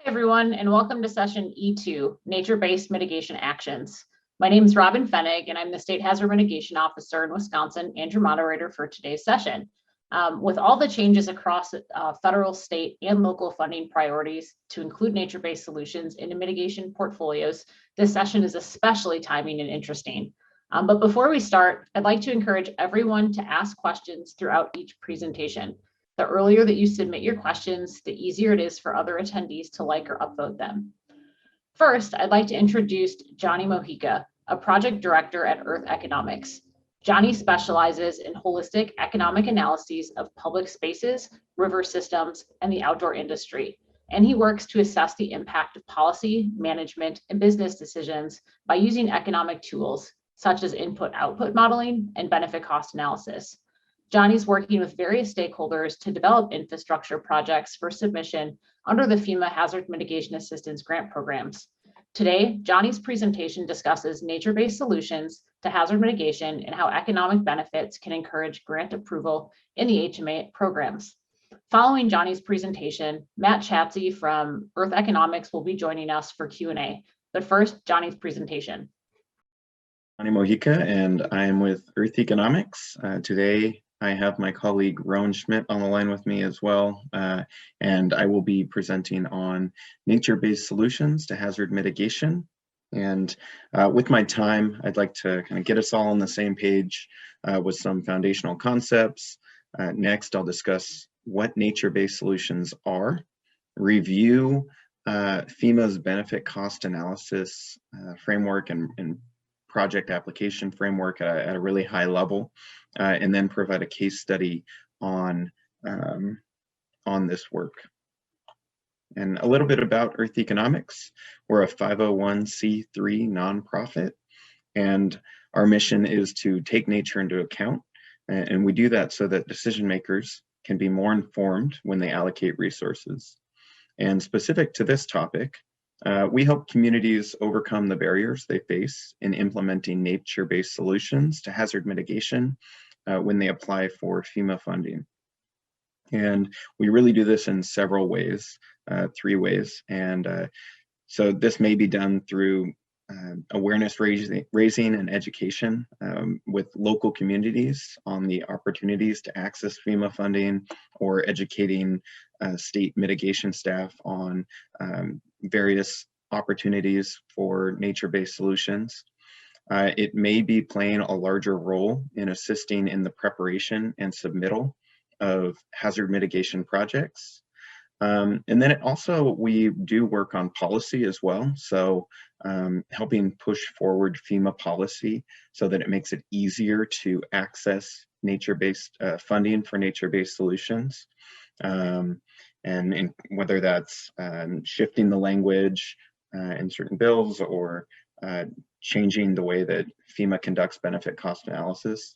Everyone, and welcome to session E2, Nature-Based Mitigation Actions. My name is Robin Fennig, and I'm the State Hazard Mitigation Officer in Wisconsin and your moderator for today's session. With all the changes across federal, state, and local funding priorities to include nature-based solutions into mitigation portfolios, this session is especially timely and interesting. But before we start, I'd like to encourage everyone to ask questions throughout each presentation. The earlier that you submit your questions, the easier it is for other attendees to like or upvote them. First, I'd like to introduce Johnny Mojica, a project director at Earth Economics. Johnny specializes in holistic economic analyses of public spaces, river systems, and the outdoor industry. And he works to assess the impact of policy, management, and business decisions by using economic tools such as input-output modeling and benefit cost analysis. Johnny's working with various stakeholders to develop infrastructure projects for submission under the FEMA Hazard Mitigation Assistance Grant programs. Today, Johnny's presentation discusses nature-based solutions to hazard mitigation and how economic benefits can encourage grant approval in the HMA programs. Following Johnny's presentation, Matt Chatsey from Earth Economics will be joining us for Q&A. But first, Johnny's presentation. Johnny Mojica, and I am with Earth Economics. Today, I have my colleague Rowan Schmidt on the line with me as well, and I will be presenting on nature-based solutions to hazard mitigation. And with my time, I'd like to kind of get us all on the same page with some foundational concepts. Next, I'll discuss what nature-based solutions are, review FEMA's benefit cost analysis framework and project application framework at a really high level, and then provide a case study on this work. And a little bit about Earth Economics. We're a 501c3 nonprofit, and our mission is to take nature into account, and we do that so that decision makers can be more informed when they allocate resources. And specific to this topic, we help communities overcome the barriers they face in implementing nature-based solutions to hazard mitigation when they apply for FEMA funding. And we really do this in several ways, 3 ways. And so this may be done through awareness raising and education with local communities on the opportunities to access FEMA funding, or educating state mitigation staff on various opportunities for nature-based solutions. It may be playing a larger role in assisting in the preparation and submittal of hazard mitigation projects. And then we do work on policy as well. So helping push forward FEMA policy so that it makes it easier to access nature-based funding for nature-based solutions. And whether that's shifting the language in certain bills, or changing the way that FEMA conducts benefit cost analysis.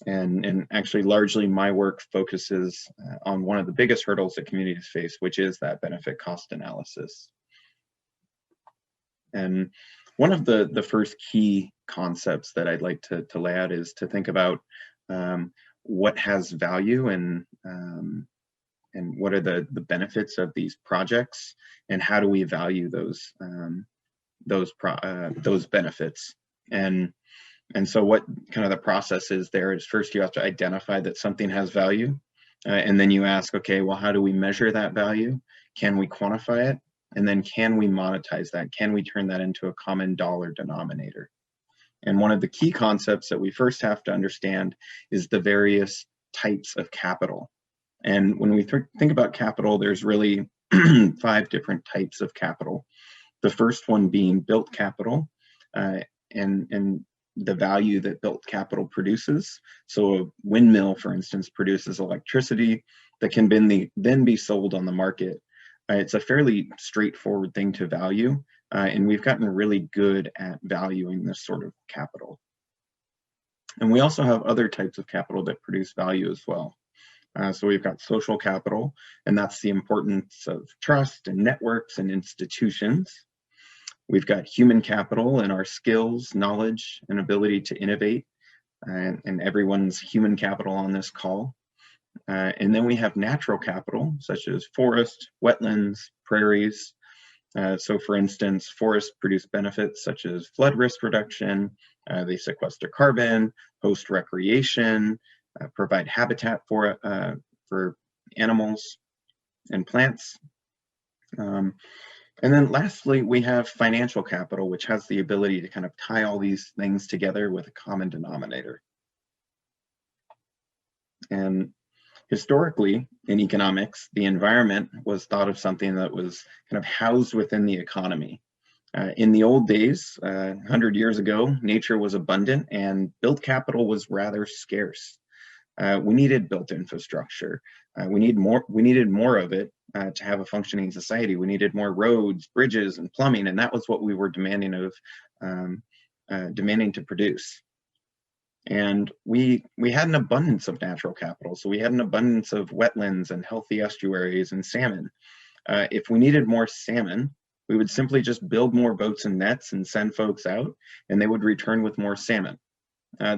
And actually, largely my work focuses on one of the biggest hurdles that communities face, which is that benefit cost analysis. And one of the first key concepts that I'd like to lay out is to think about what has value, and what are the benefits of these projects, and how do we value those benefits. And so what kind of the process is there is, first you have to identify that something has value, and then you ask, okay, well, how do we measure that value? Can we quantify it? And then can we monetize that? Can we turn that into a common dollar denominator? And one of the key concepts that we first have to understand is the various types of capital. And when we think about capital, there's really 5 different types of capital. The first one being built capital, and the value that built capital produces. So a windmill, for instance, produces electricity that can then be sold on the market. It's a fairly straightforward thing to value, and we've gotten really good at valuing this sort of capital. And we also have other types of capital that produce value as well. So we've got social capital, and that's the importance of trust and networks and institutions. We've got human capital and our skills, knowledge, and ability to innovate, and everyone's human capital on this call. And then we have natural capital, such as forest, wetlands, prairies, So for instance, forests produce benefits such as flood risk reduction, they sequester carbon, host recreation, provide habitat for animals and plants. And then lastly, we have financial capital, which has the ability to kind of tie all these things together with a common denominator. And historically, in economics, the environment was thought of something that was kind of housed within the economy. In the old days, 100 years ago, nature was abundant and built capital was rather scarce. We needed built infrastructure. We needed more of it to have a functioning society. We needed more roads, bridges, and plumbing, and that was what we were demanding to produce. And we had an abundance of natural capital. So we had an abundance of wetlands and healthy estuaries and salmon. If we needed more salmon, we would simply just build more boats and nets and send folks out, and they would return with more salmon.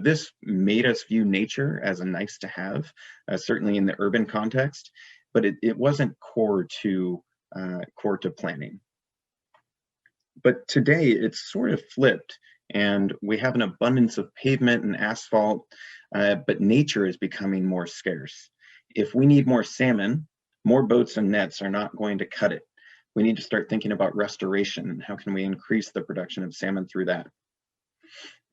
This made us view nature as a nice to have, certainly in the urban context, but it wasn't core to planning. But today it's sort of flipped, and we have an abundance of pavement and asphalt, but nature is becoming more scarce. If we need more salmon, more boats and nets are not going to cut it. We need to start thinking about restoration. How can we increase the production of salmon through that?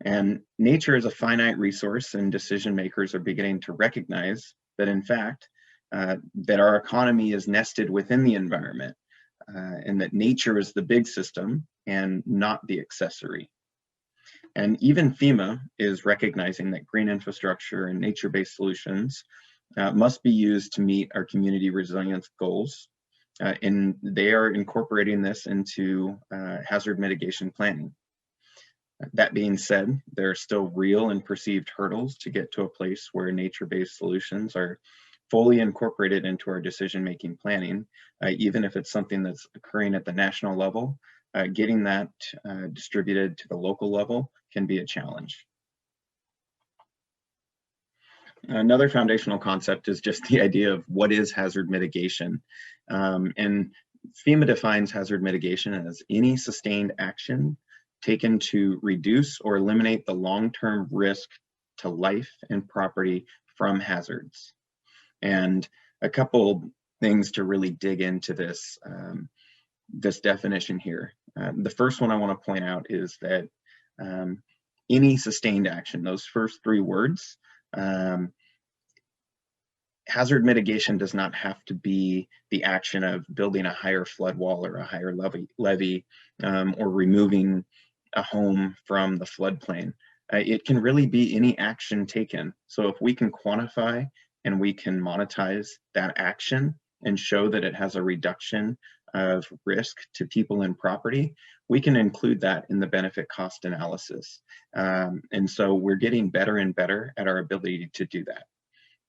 And nature is a finite resource, and decision makers are beginning to recognize that, in fact, that our economy is nested within the environment, and that nature is the big system and not the accessory. And even FEMA is recognizing that green infrastructure and nature-based solutions must be used to meet our community resilience goals. And they are incorporating this into hazard mitigation planning. That being said, there are still real and perceived hurdles to get to a place where nature-based solutions are fully incorporated into our decision-making planning, even if it's something that's occurring at the national level. Getting that distributed to the local level can be a challenge. Another foundational concept is just the idea of what is hazard mitigation. And FEMA defines hazard mitigation as any sustained action taken to reduce or eliminate the long-term risk to life and property from hazards. And a couple things to really dig into this, this definition here. The first one I want to point out is that any sustained action, those first three words, hazard mitigation does not have to be the action of building a higher flood wall or a higher levee or removing a home from the floodplain. It can really be any action taken. So if we can quantify and we can monetize that action and show that it has a reduction of risk to people and property, we can include that in the benefit cost analysis. And so we're getting better and better at our ability to do that.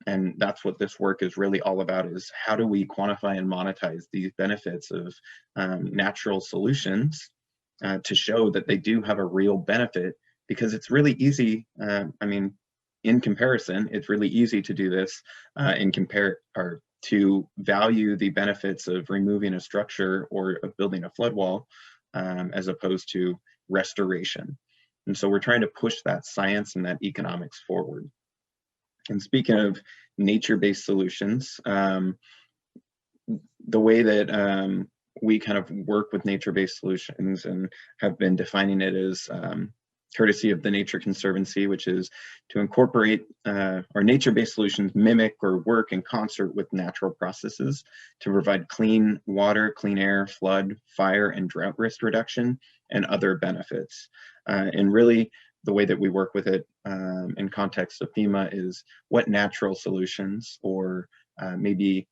And that's what this work is really all about, is how do we quantify and monetize these benefits of natural solutions to show that they do have a real benefit, because it's really easy. I mean, in comparison, it's really easy to do this and compare or to value the benefits of removing a structure or of building a flood wall as opposed to restoration. And so we're trying to push that science and that economics forward. And speaking of nature-based solutions, the way that we kind of work with nature-based solutions and have been defining it as courtesy of the Nature Conservancy, which is to incorporate our nature-based solutions mimic or work in concert with natural processes to provide clean water, clean air, flood, fire, and drought risk reduction, and other benefits. And really, the way that we work with it in context of FEMA is what natural solutions, or maybe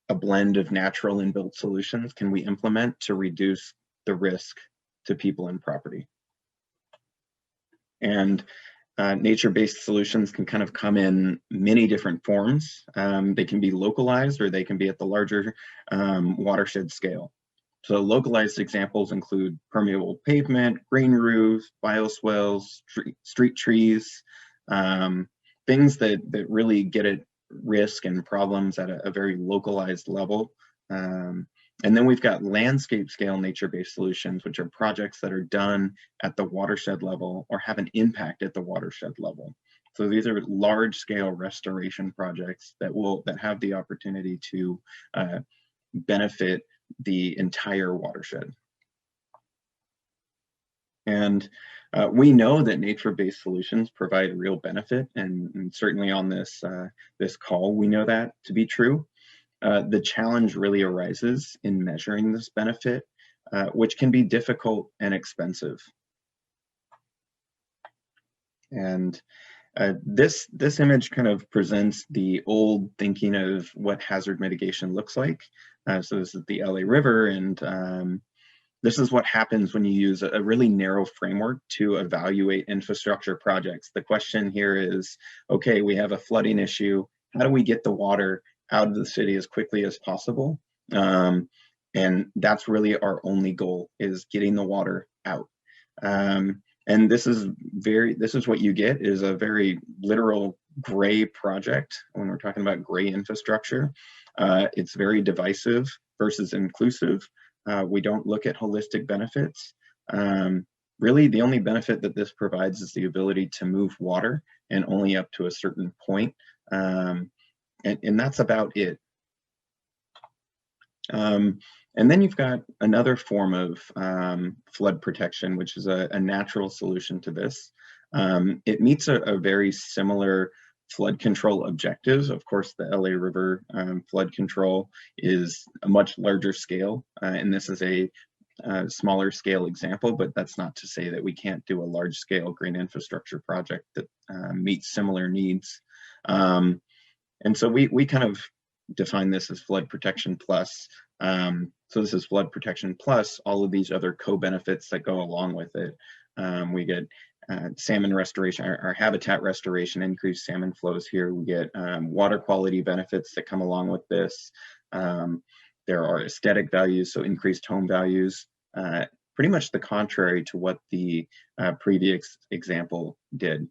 a blend of natural and built solutions, can we implement to reduce the risk to people and property. And nature-based solutions can kind of come in many different forms. They can be localized, or they can be at the larger watershed scale. So localized examples include permeable pavement, green roofs, bioswales, street trees, things that really get at risk and problems at a very localized level. And then we've got landscape scale nature-based solutions, which are projects that are done at the watershed level or have an impact at the watershed level. So these are large scale restoration projects that have the opportunity to benefit the entire watershed. And we know that nature-based solutions provide real benefit, and certainly on this, this call, we know that to be true. The challenge really arises in measuring this benefit, which can be difficult and expensive. And this image kind of presents the old thinking of what hazard mitigation looks like. So this is the LA River, and this is what happens when you use a really narrow framework to evaluate infrastructure projects. The question here is, okay, we have a flooding issue. How do we get the water out of the city as quickly as possible? And that's really our only goal, is getting the water out. And this is what you get, is a very literal gray project. When we're talking about gray infrastructure, it's very divisive versus inclusive. We don't look at holistic benefits. Really, the only benefit that this provides is the ability to move water, and only up to a certain point. And that's about it. And then you've got another form of flood protection, which is a natural solution to this. It meets a very similar flood control objective. Of course, the LA River flood control is a much larger scale, and this is a smaller scale example, but that's not to say that we can't do a large scale green infrastructure project that meets similar needs. And so we kind of define this as flood protection plus. So this is flood protection plus all of these other co-benefits that go along with it. We get salmon restoration, our habitat restoration, increased salmon flows here. We get water quality benefits that come along with this. There are aesthetic values, so increased home values, pretty much the contrary to what the previous example did.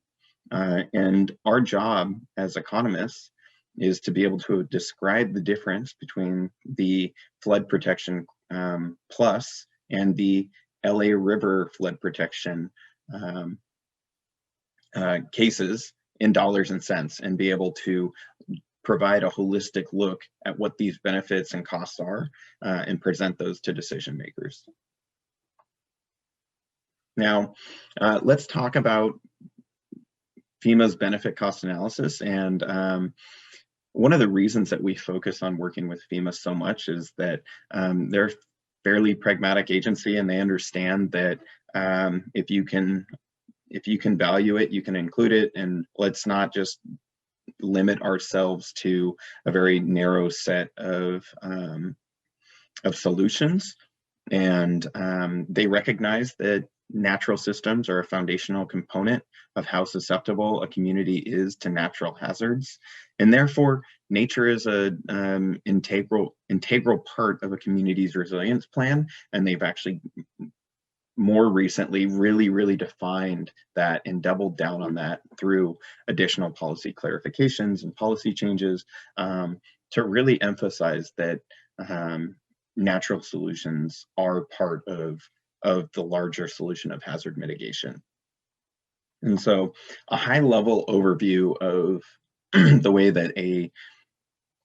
And our job as economists is to be able to describe the difference between the flood protection plus and the LA River flood protection cases in dollars and cents, and be able to provide a holistic look at what these benefits and costs are, and present those to decision makers. Now, let's talk about FEMA's benefit cost analysis. And one of the reasons that we focus on working with FEMA so much is that they're a fairly pragmatic agency, and they understand that if you can value it, you can include it, and let's not just limit ourselves to a very narrow set of solutions. And they recognize that natural systems are a foundational component of how susceptible a community is to natural hazards, and therefore nature is an integral part of a community's resilience plan. And they've actually more recently really defined that and doubled down on that through additional policy clarifications and policy changes, to really emphasize that natural solutions are part of the larger solution of hazard mitigation. And so a high level overview of the way that a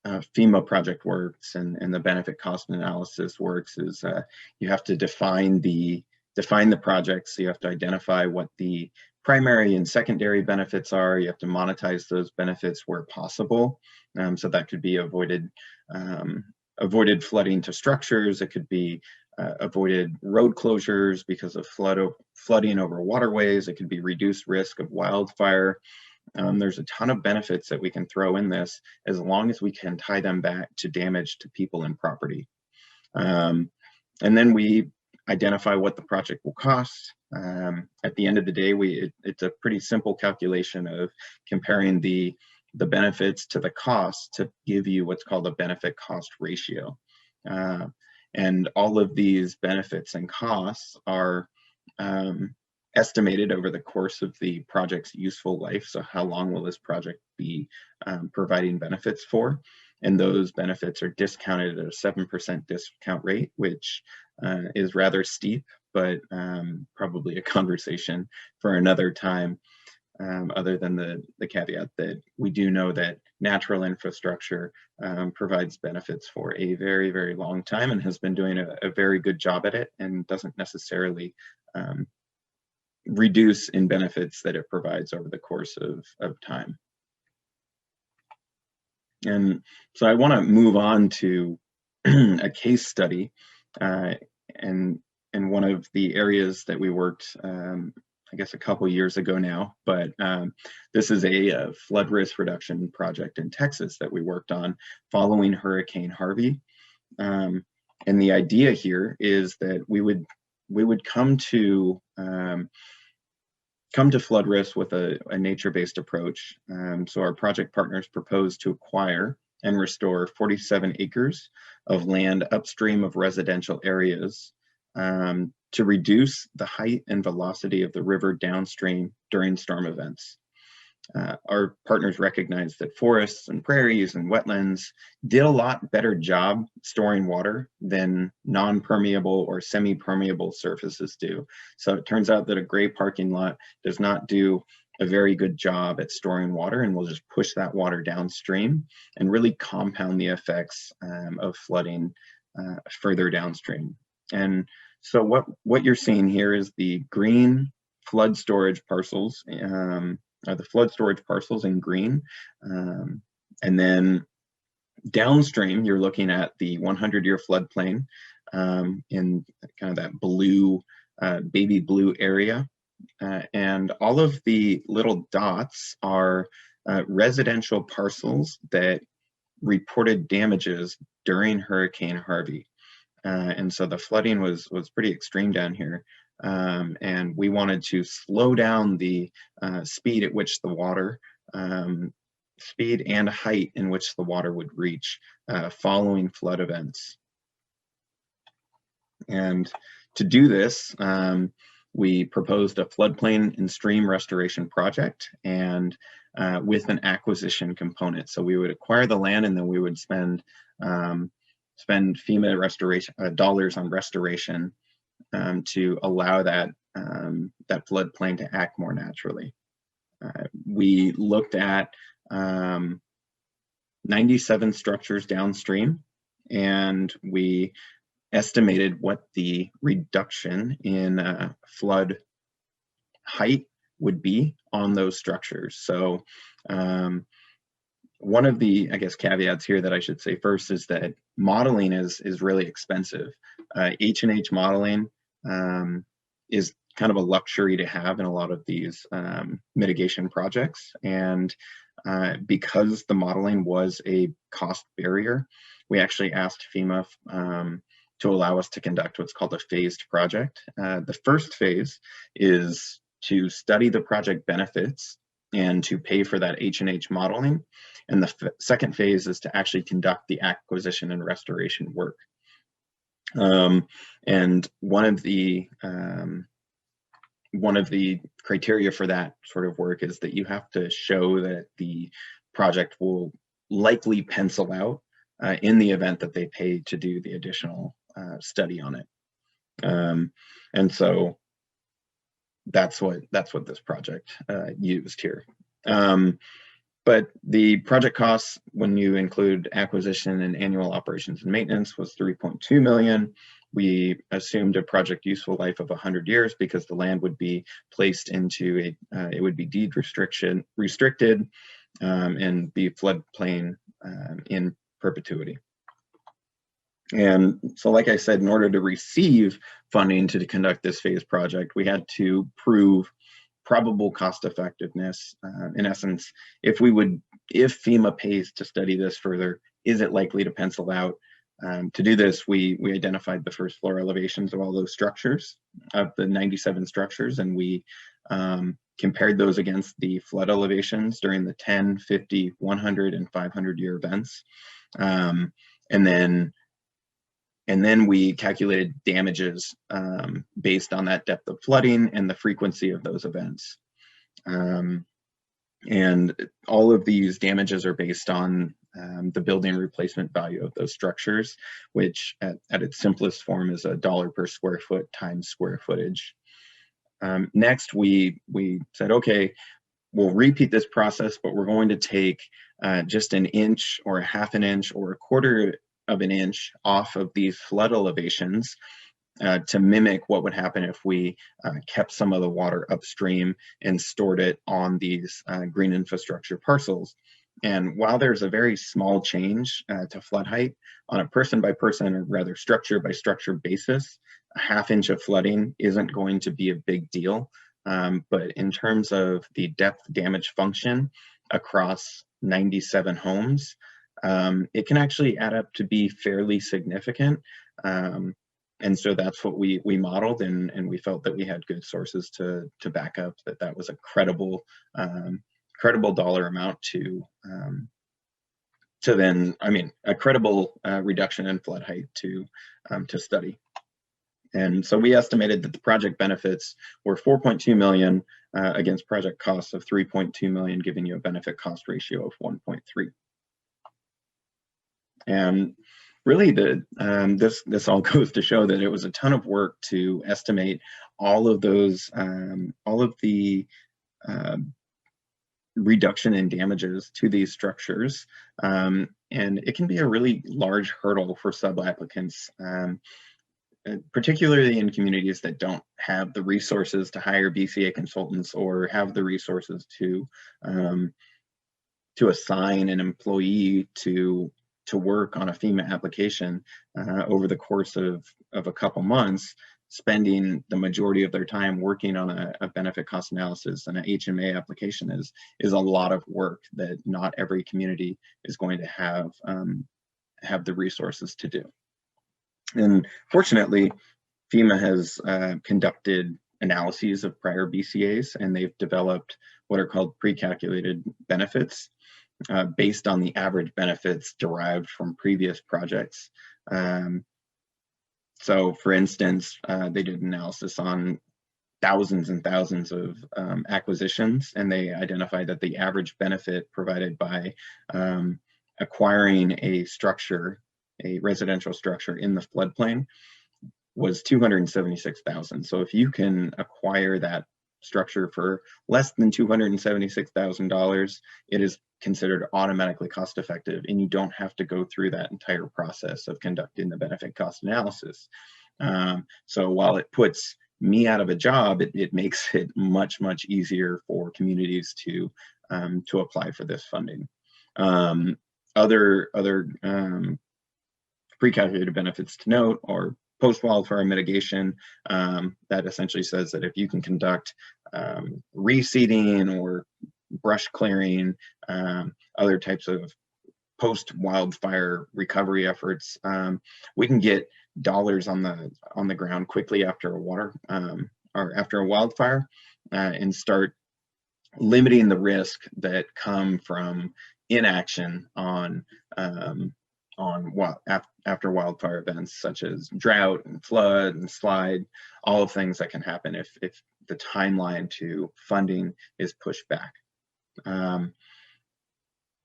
FEMA project works and the benefit cost analysis works is you have to define the project. So you have to identify what the primary and secondary benefits are. You have to monetize those benefits where possible. So that could be avoided flooding to structures. It could be avoided road closures because of flooding over waterways. It could be reduced risk of wildfire. There's a ton of benefits that we can throw in this, as long as we can tie them back to damage to people and property. And then we identify what the project will cost. At the end of the day, it's a pretty simple calculation of comparing the benefits to the costs to give you what's called a benefit cost ratio. And all of these benefits and costs are estimated over the course of the project's useful life. So how long will this project be providing benefits for? and those benefits are discounted at a 7% discount rate, which is rather steep, but probably a conversation for another time. Other than the caveat that we do know that natural infrastructure provides benefits for a very, very long time and has been doing a very good job at it, and doesn't necessarily reduce in benefits that it provides over the course of time. And so I want to move on to a case study, and one of the areas that we worked I guess a couple years ago now, but this is a flood risk reduction project in Texas that we worked on following Hurricane Harvey. And the idea here is that we would come to flood risk with a nature-based approach. So our project partners proposed to acquire and restore 47 acres of land upstream of residential areas to reduce the height and velocity of the river downstream during storm events. Our partners recognized that forests and prairies and wetlands did a lot better job storing water than non-permeable or semi-permeable surfaces do. So it turns out that a gray parking lot does not do a very good job at storing water, and will just push that water downstream and really compound the effects of flooding further downstream. And so what you're seeing here is the green flood storage parcels, the flood storage parcels in green. And then downstream, you're looking at the 100-year floodplain in kind of that blue, baby blue area. And all of the little dots are residential parcels that reported damages during Hurricane Harvey. And so the flooding was pretty extreme down here. And we wanted to slow down the speed at which the water, speed and height in which the water would reach following flood events. And to do this, we proposed a floodplain and stream restoration project, and with an acquisition component. So we would acquire the land, and then we would spend FEMA restoration dollars on restoration to allow that that floodplain to act more naturally. We looked at 97 structures downstream, and we estimated what the reduction in flood height would be on those structures. So one of the, I guess, caveats here that I should say first is that modeling is really expensive. H&H modeling is kind of a luxury to have in a lot of these mitigation projects. And because the modeling was a cost barrier, we actually asked FEMA to allow us to conduct what's called a phased project. The first phase is to study the project benefits and to pay for that H&H modeling. And the second phase is to actually conduct the acquisition and restoration work. And one of the criteria for that sort of work is that you have to show that the project will likely pencil out in the event that they pay to do the additional study on it. And so that's what this project used here. But the project costs, when you include acquisition and annual operations and maintenance, was $3.2 million. We assumed a project useful life of 100 years because the land would be placed into it would be deed restricted and be floodplain in perpetuity. And so, like I said, in order to receive funding to conduct this phase project, we had to prove probable cost effectiveness. In essence, if FEMA pays to study this further, is it likely to pencil out? To do this, we identified the first floor elevations of all those structures, of the 97 structures, and we compared those against the flood elevations during the 10, 50, 100, and 500-year events. And then we calculated damages based on that depth of flooding and the frequency of those events. And all of these damages are based on the building replacement value of those structures, which at its simplest form is $1 per square foot times square footage. Next, we said, okay, we'll repeat this process, but we're going to take just an inch or a half an inch or a quarter of an inch off of these flood elevations to mimic what would happen if we kept some of the water upstream and stored it on these green infrastructure parcels. And while there's a very small change to flood height on a person by person, or rather structure by structure basis, a half inch of flooding isn't going to be a big deal. But in terms of the depth damage function across 97 homes, it can actually add up to be fairly significant. And so that's what we modeled, and we felt that we had good sources to back up that was a credible dollar amount to then, I mean, a credible reduction in flood height to study. And so we estimated that the project benefits were 4.2 million against project costs of 3.2 million, giving you a benefit cost ratio of 1.3. And really, this all goes to show that it was a ton of work to estimate all of those, all of the reduction in damages to these structures. And it can be a really large hurdle for sub-applicants, particularly in communities that don't have the resources to hire BCA consultants or have the resources to assign an employee to work on a FEMA application over the course of a couple months, spending the majority of their time working on a benefit cost analysis and an HMA application is a lot of work that not every community is going to have the resources to do. And fortunately, FEMA has conducted analyses of prior BCAs, and they've developed what are called pre-calculated benefits based on the average benefits derived from previous projects. So for instance, they did analysis on thousands and thousands of acquisitions, and they identified that the average benefit provided by acquiring a structure, a residential structure in the floodplain, was $276,000. So if you can acquire that structure for less than $276,000, it is considered automatically cost effective, and you don't have to go through that entire process of conducting the benefit cost analysis. So while it puts me out of a job, it makes it much easier for communities to apply for this funding. Other pre-calculated benefits to note are post-wildfire mitigation. That essentially says that if you can conduct reseeding or brush clearing, other types of post-wildfire recovery efforts, we can get dollars on the ground quickly after a wildfire, and start limiting the risk that come from inaction after wildfire events such as drought and flood and slide, all of things that can happen if the timeline to funding is pushed back.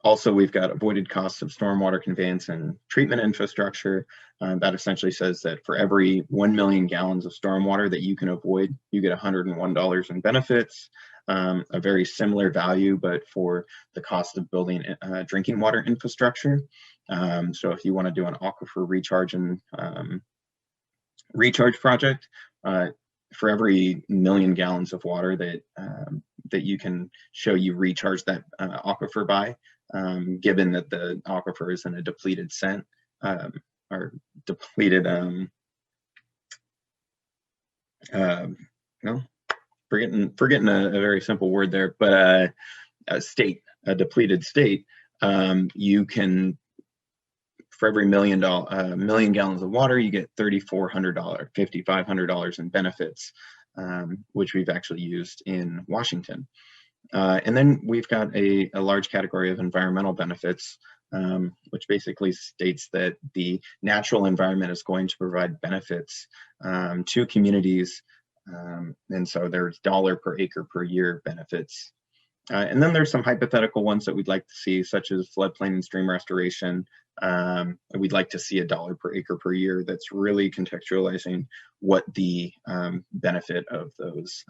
Also, we've got avoided costs of stormwater conveyance and treatment infrastructure. That essentially says that for every 1 million gallons of stormwater that you can avoid, you get $101 in benefits. A very similar value, but for the cost of building drinking water infrastructure. So if you want to do an aquifer recharge and recharge project, for every 1 million gallons of water that you can show you recharge that aquifer by, given that the aquifer is in a depleted scent or depleted forgetting a very simple word there, but a depleted state, you can, for every million gallons of water, you get $3,400, $5,500 in benefits, which we've actually used in Washington. And then we've got a large category of environmental benefits, which basically states that the natural environment is going to provide benefits to communities. And so there's dollar per acre per year benefits And then there's some hypothetical ones that we'd like to see, such as floodplain and stream restoration. We'd like to see $1 per acre per year. That's really contextualizing what the benefit of those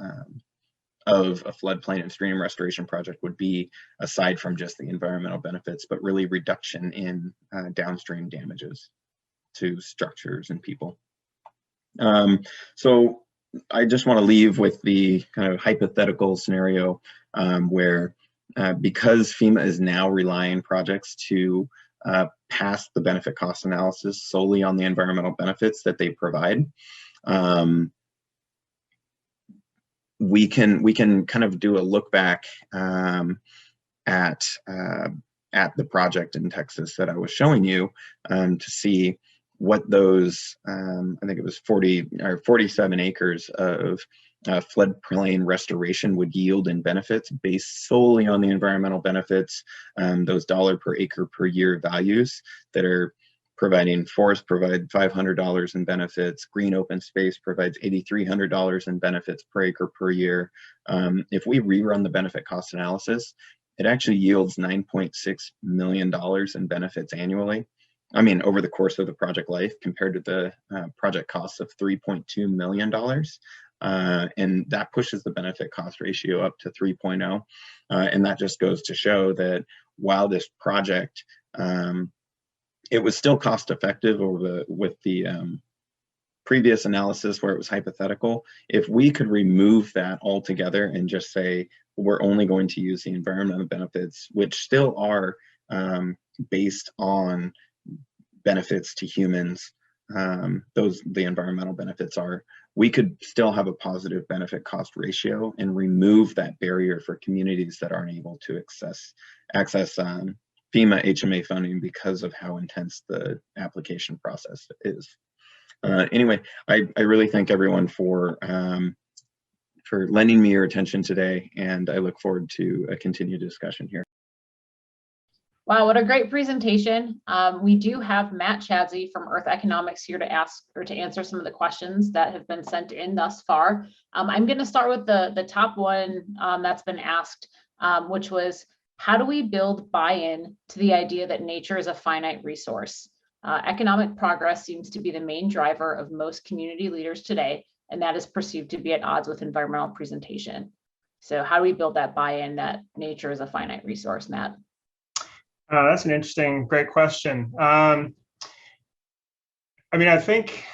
of a floodplain and stream restoration project would be, aside from just the environmental benefits, but really reduction in downstream damages to structures and people. So I just want to leave with the kind of hypothetical scenario where because FEMA is now relying projects to pass the benefit cost analysis solely on the environmental benefits that they provide, we can kind of do a look back at the project in Texas that I was showing you to see what those, I think it was 47 acres of floodplain restoration would yield in benefits based solely on the environmental benefits, those $1 per acre per year values that are providing. Forest provide $500 in benefits, green open space provides $8,300 in benefits per acre per year. If we rerun the benefit cost analysis, it actually yields $9.6 million in benefits annually. I mean, over the course of the project life, compared to the project costs of $3.2 million. And that pushes the benefit cost ratio up to 3.0. And that just goes to show that while this project, it was still cost effective with the previous analysis where it was hypothetical, if we could remove that altogether and just say, we're only going to use the environmental benefits, which still are based on benefits to humans, the environmental benefits are, we could still have a positive benefit cost ratio and remove that barrier for communities that aren't able to access FEMA HMA funding because of how intense the application process is. Anyway, I really thank everyone for lending me your attention today, and I look forward to a continued discussion here. Wow, what a great presentation. We do have Matt Chadsey from Earth Economics here to ask or to answer some of the questions that have been sent in thus far. I'm going to start with the top one that's been asked, which was, how do we build buy-in to the idea that nature is a finite resource? Economic progress seems to be the main driver of most community leaders today, and that is perceived to be at odds with environmental presentation. So how do we build that buy-in that nature is a finite resource, Matt? That's an interesting, great question. I mean, I think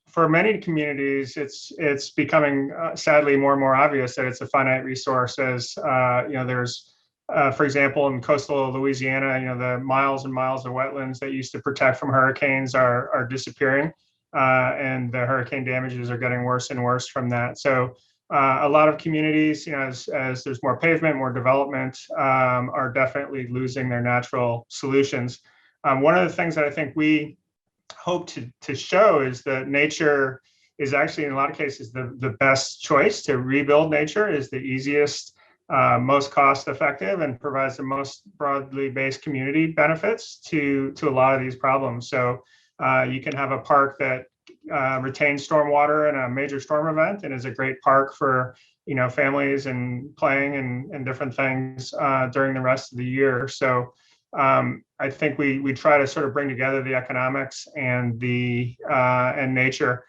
for many communities, it's becoming sadly more and more obvious that it's a finite resource. As you know, there's, for example, in coastal Louisiana, you know, the miles and miles of wetlands that used to protect from hurricanes are disappearing, and the hurricane damages are getting worse and worse from that. So a lot of communities, you know, as there's more pavement, more development, are definitely losing their natural solutions. One of the things that I think we hope to show is that nature is actually, in a lot of cases, the best choice to rebuild. Nature is the easiest, most cost effective, and provides the most broadly based community benefits to a lot of these problems. So you can have a park that retains stormwater in a major storm event and is a great park for, you know, families and playing and different things during the rest of the year. So I think we try to sort of bring together the economics and the and nature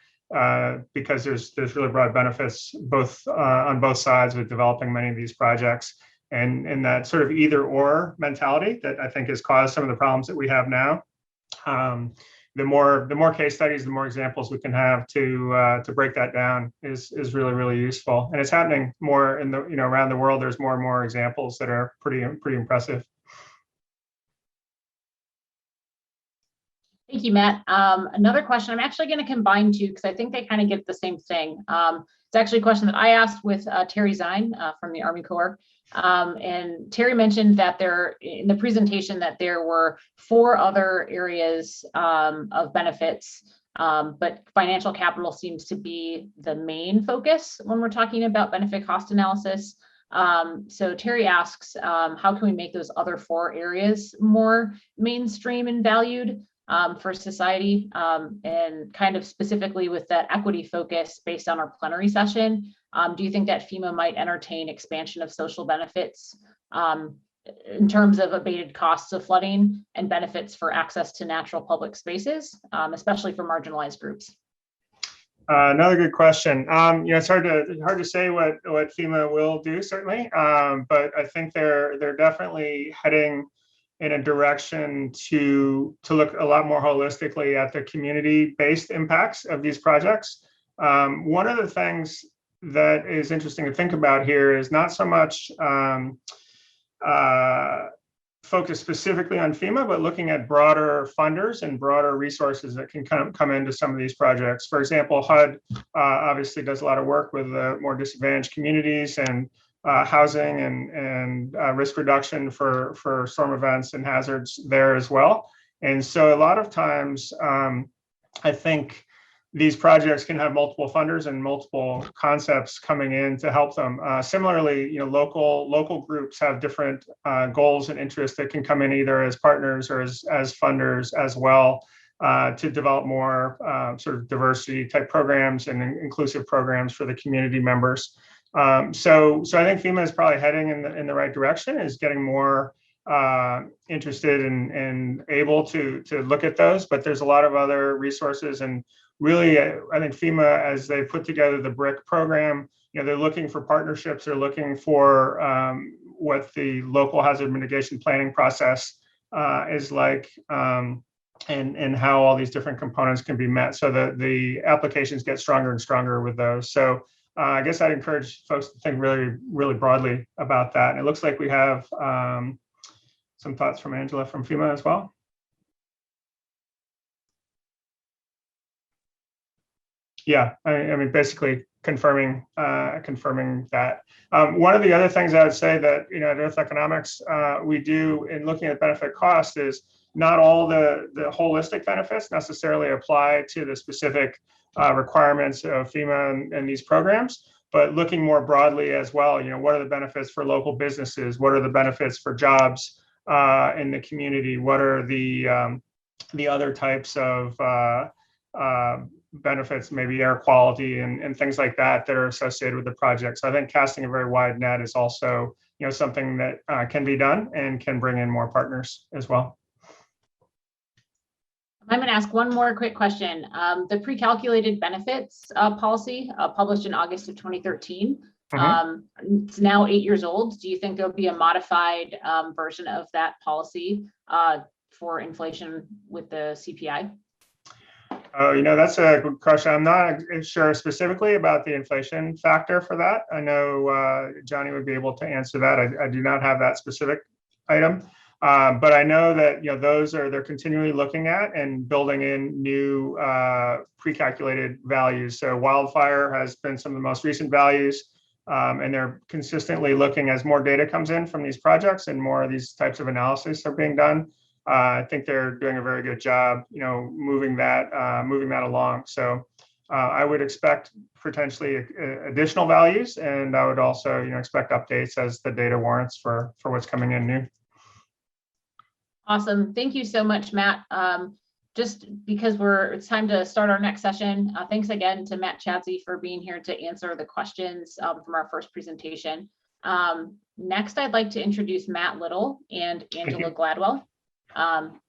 because there's really broad benefits both on both sides with developing many of these projects, and that sort of either or mentality that I think has caused some of the problems that we have now. The more case studies, the more examples we can have to break that down is really, really useful. And it's happening more in the, you know, around the world. There's more and more examples that are pretty impressive. Thank you, Matt. Another question, I'm actually going to combine two because I think they kind of get the same thing. It's actually a question that I asked with Terry Zine from the Army Corps. And Terry mentioned that there, in the presentation, that there were 4 other areas of benefits, but financial capital seems to be the main focus when we're talking about benefit cost analysis. So Terry asks, how can we make those other 4 areas more mainstream and valued? for society, and kind of specifically with that equity focus based on our plenary session. Do you think that FEMA might entertain expansion of social benefits in terms of abated costs of flooding and benefits for access to natural public spaces, especially for marginalized groups? Another good question. It's hard to say what FEMA will do, certainly, but I think they're definitely heading in a direction to look a lot more holistically at the community-based impacts of these projects. One of the things that is interesting to think about here is not so much focus specifically on FEMA, but looking at broader funders and broader resources that can come into some of these projects. For example, HUD obviously does a lot of work with more disadvantaged communities and housing and risk reduction for storm events and hazards there as well. And so a lot of times, I think these projects can have multiple funders and multiple concepts coming in to help them. Similarly, local groups have different goals and interests that can come in either as partners or as funders as well to develop more sort of diversity type programs and inclusive programs for the community members. So I think FEMA is probably heading in the right direction, is getting more interested and able to look at those, but there's a lot of other resources. And really, I think FEMA, as they put together the BRIC program, they're looking for partnerships. They're looking for what the local hazard mitigation planning process is like, and how all these different components can be met, so that the applications get stronger and stronger with those. So I guess I'd encourage folks to think really, really broadly about that. And it looks like we have some thoughts from Angela from FEMA as well. Yeah, I mean, basically confirming that. One of the other things I would say that, at Earth Economics, we do in looking at benefit cost is not all the holistic benefits necessarily apply to the specific requirements of FEMA and these programs, but looking more broadly as well. What are the benefits for local businesses? What are the benefits for jobs in the community? What are the other types of benefits, maybe air quality and things like that are associated with the project? So I think casting a very wide net is also something that can be done and can bring in more partners as well. I'm going to ask one more quick question. The pre-calculated benefits policy published in August of 2013, it's now 8 years old. Do you think there'll be a modified version of that policy for inflation with the CPI? Oh, that's a good question. I'm not sure specifically about the inflation factor for that. I know Johnny would be able to answer that. I do not have that specific item. But I know that they're continually looking at and building in new pre-calculated values. So wildfire has been some of the most recent values, and they're consistently looking as more data comes in from these projects and more of these types of analysis are being done. I think they're doing a very good job, moving that along. So I would expect potentially additional values, and I would also expect updates as the data warrants for what's coming in new. Awesome. Thank you so much, Matt. Just because it's time to start our next session. Thanks again to Matt Chadsey for being here to answer the questions from our first presentation. Next, I'd like to introduce Matt Lyttle and Angela Gladwell.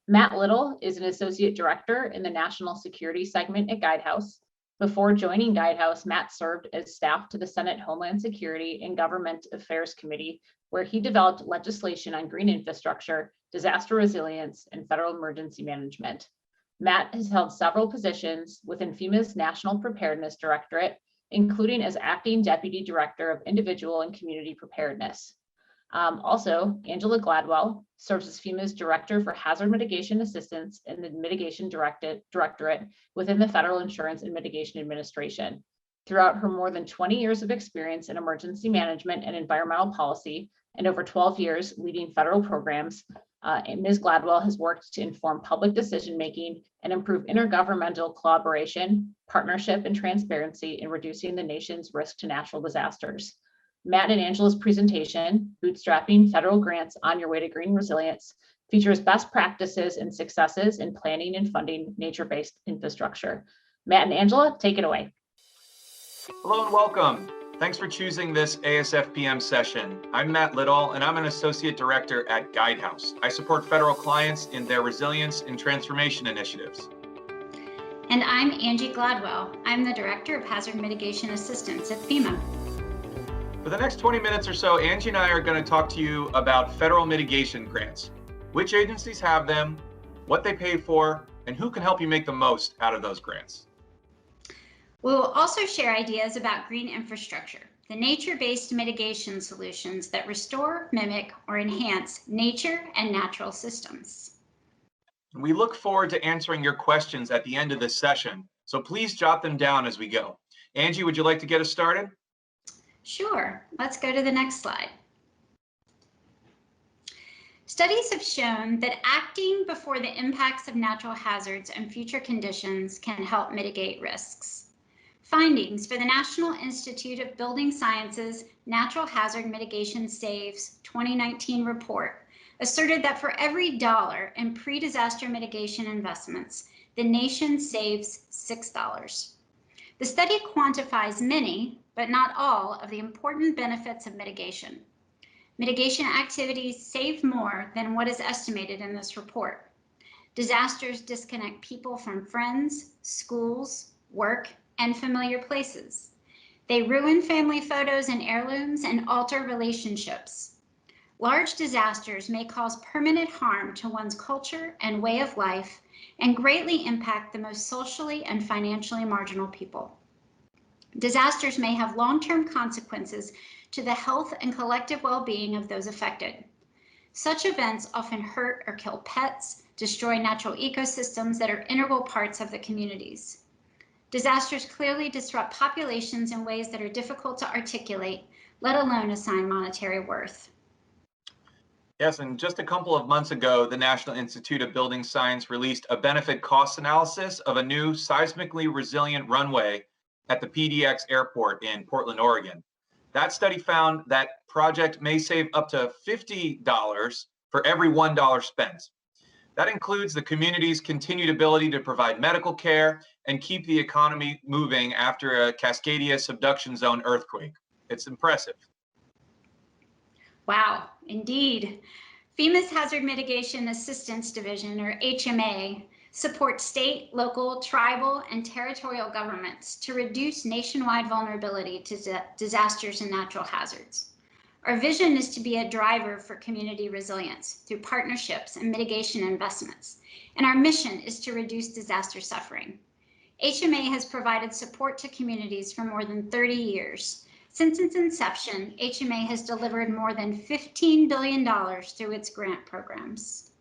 Matt Lyttle is an associate director in the national security segment at Guidehouse. Before joining Guidehouse, Matt served as staff to the Senate Homeland Security and Government Affairs Committee, where he developed legislation on green infrastructure, disaster resilience, and federal emergency management. Matt has held several positions within FEMA's National Preparedness Directorate, including as acting deputy director of individual and community preparedness. Also, Angela Gladwell serves as FEMA's Director for Hazard Mitigation Assistance in the Mitigation Directorate within the Federal Insurance and Mitigation Administration. Throughout her more than 20 years of experience in emergency management and environmental policy, and over 12 years leading federal programs, Ms. Gladwell has worked to inform public decision-making and improve intergovernmental collaboration, partnership, and transparency in reducing the nation's risk to natural disasters. Matt and Angela's presentation, Bootstrapping Federal Grants on Your Way to Green Resilience, features best practices and successes in planning and funding nature-based infrastructure. Matt and Angela, take it away. Hello and welcome. Thanks for choosing this ASFPM session. I'm Matt Lyttle, and I'm an Associate Director at Guidehouse. I support federal clients in their resilience and transformation initiatives. And I'm Angie Gladwell. I'm the Director of Hazard Mitigation Assistance at FEMA. For the next 20 minutes or so, Angie and I are going to talk to you about federal mitigation grants, which agencies have them, what they pay for, and who can help you make the most out of those grants. We will also share ideas about green infrastructure, the nature-based mitigation solutions that restore, mimic, or enhance nature and natural systems. We look forward to answering your questions at the end of this session, so please jot them down as we go. Angie, would you like to get us started? Sure, let's go to the next slide. Studies have shown that acting before the impacts of natural hazards and future conditions can help mitigate risks. Findings for the National Institute of Building Sciences Natural Hazard Mitigation Saves 2019 report asserted that for every dollar in pre-disaster mitigation investments, the nation saves $6. The study quantifies many, but not all, of the important benefits of mitigation. Mitigation activities save more than what is estimated in this report. Disasters disconnect people from friends, schools, work, and familiar places. They ruin family photos and heirlooms and alter relationships. Large disasters may cause permanent harm to one's culture and way of life and greatly impact the most socially and financially marginal people. Disasters may have long-term consequences to the health and collective well-being of those affected. Such events often hurt or kill pets, destroy natural ecosystems that are integral parts of the communities. Disasters clearly disrupt populations in ways that are difficult to articulate, let alone assign monetary worth. Yes, and just a couple of months ago, the National Institute of Building Science released a benefit cost analysis of a new seismically resilient runway at the PDX airport in Portland, Oregon. That study found that project may save up to $50 for every $1 spent. That includes the community's continued ability to provide medical care and keep the economy moving after a Cascadia subduction zone earthquake. It's impressive. Wow, indeed. FEMA's Hazard Mitigation Assistance Division, or HMA, supports state, local, tribal, and territorial governments to reduce nationwide vulnerability to disasters and natural hazards. Our vision is to be a driver for community resilience through partnerships and mitigation investments, and our mission is to reduce disaster suffering. HMA has provided support to communities for more than 30 years. Since its inception, HMA has delivered more than $15 billion through its grant programs.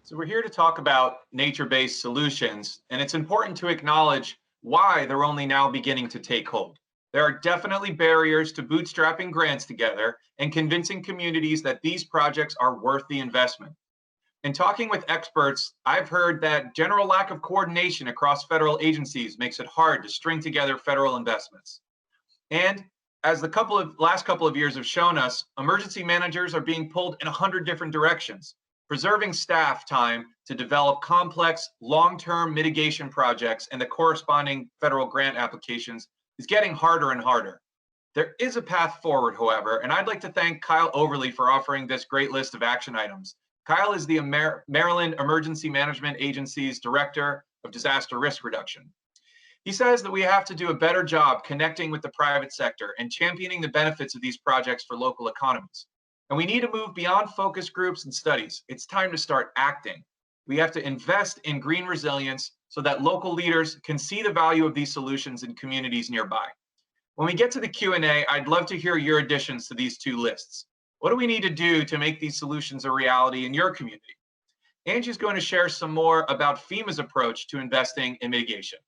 So we're here to talk about nature-based solutions, and it's important to acknowledge why they're only now beginning to take hold. There are definitely barriers to bootstrapping grants together and convincing communities that these projects are worth the investment. In talking with experts, I've heard that general lack of coordination across federal agencies makes it hard to string together federal investments. And as the last couple of years have shown us, emergency managers are being pulled in 100 different directions. Preserving staff time to develop complex long-term mitigation projects and the corresponding federal grant applications is getting harder and harder. There is a path forward, however, and I'd like to thank Kyle Overly for offering this great list of action items. Kyle is the Maryland Emergency Management Agency's Director of Disaster Risk Reduction. He says that we have to do a better job connecting with the private sector and championing the benefits of these projects for local economies. And we need to move beyond focus groups and studies. It's time to start acting. We have to invest in green resilience so that local leaders can see the value of these solutions in communities nearby. When we get to the Q&A, I'd love to hear your additions to these two lists. What do we need to do to make these solutions a reality in your community? Angie's going to share some more about FEMA's approach to investing in mitigation.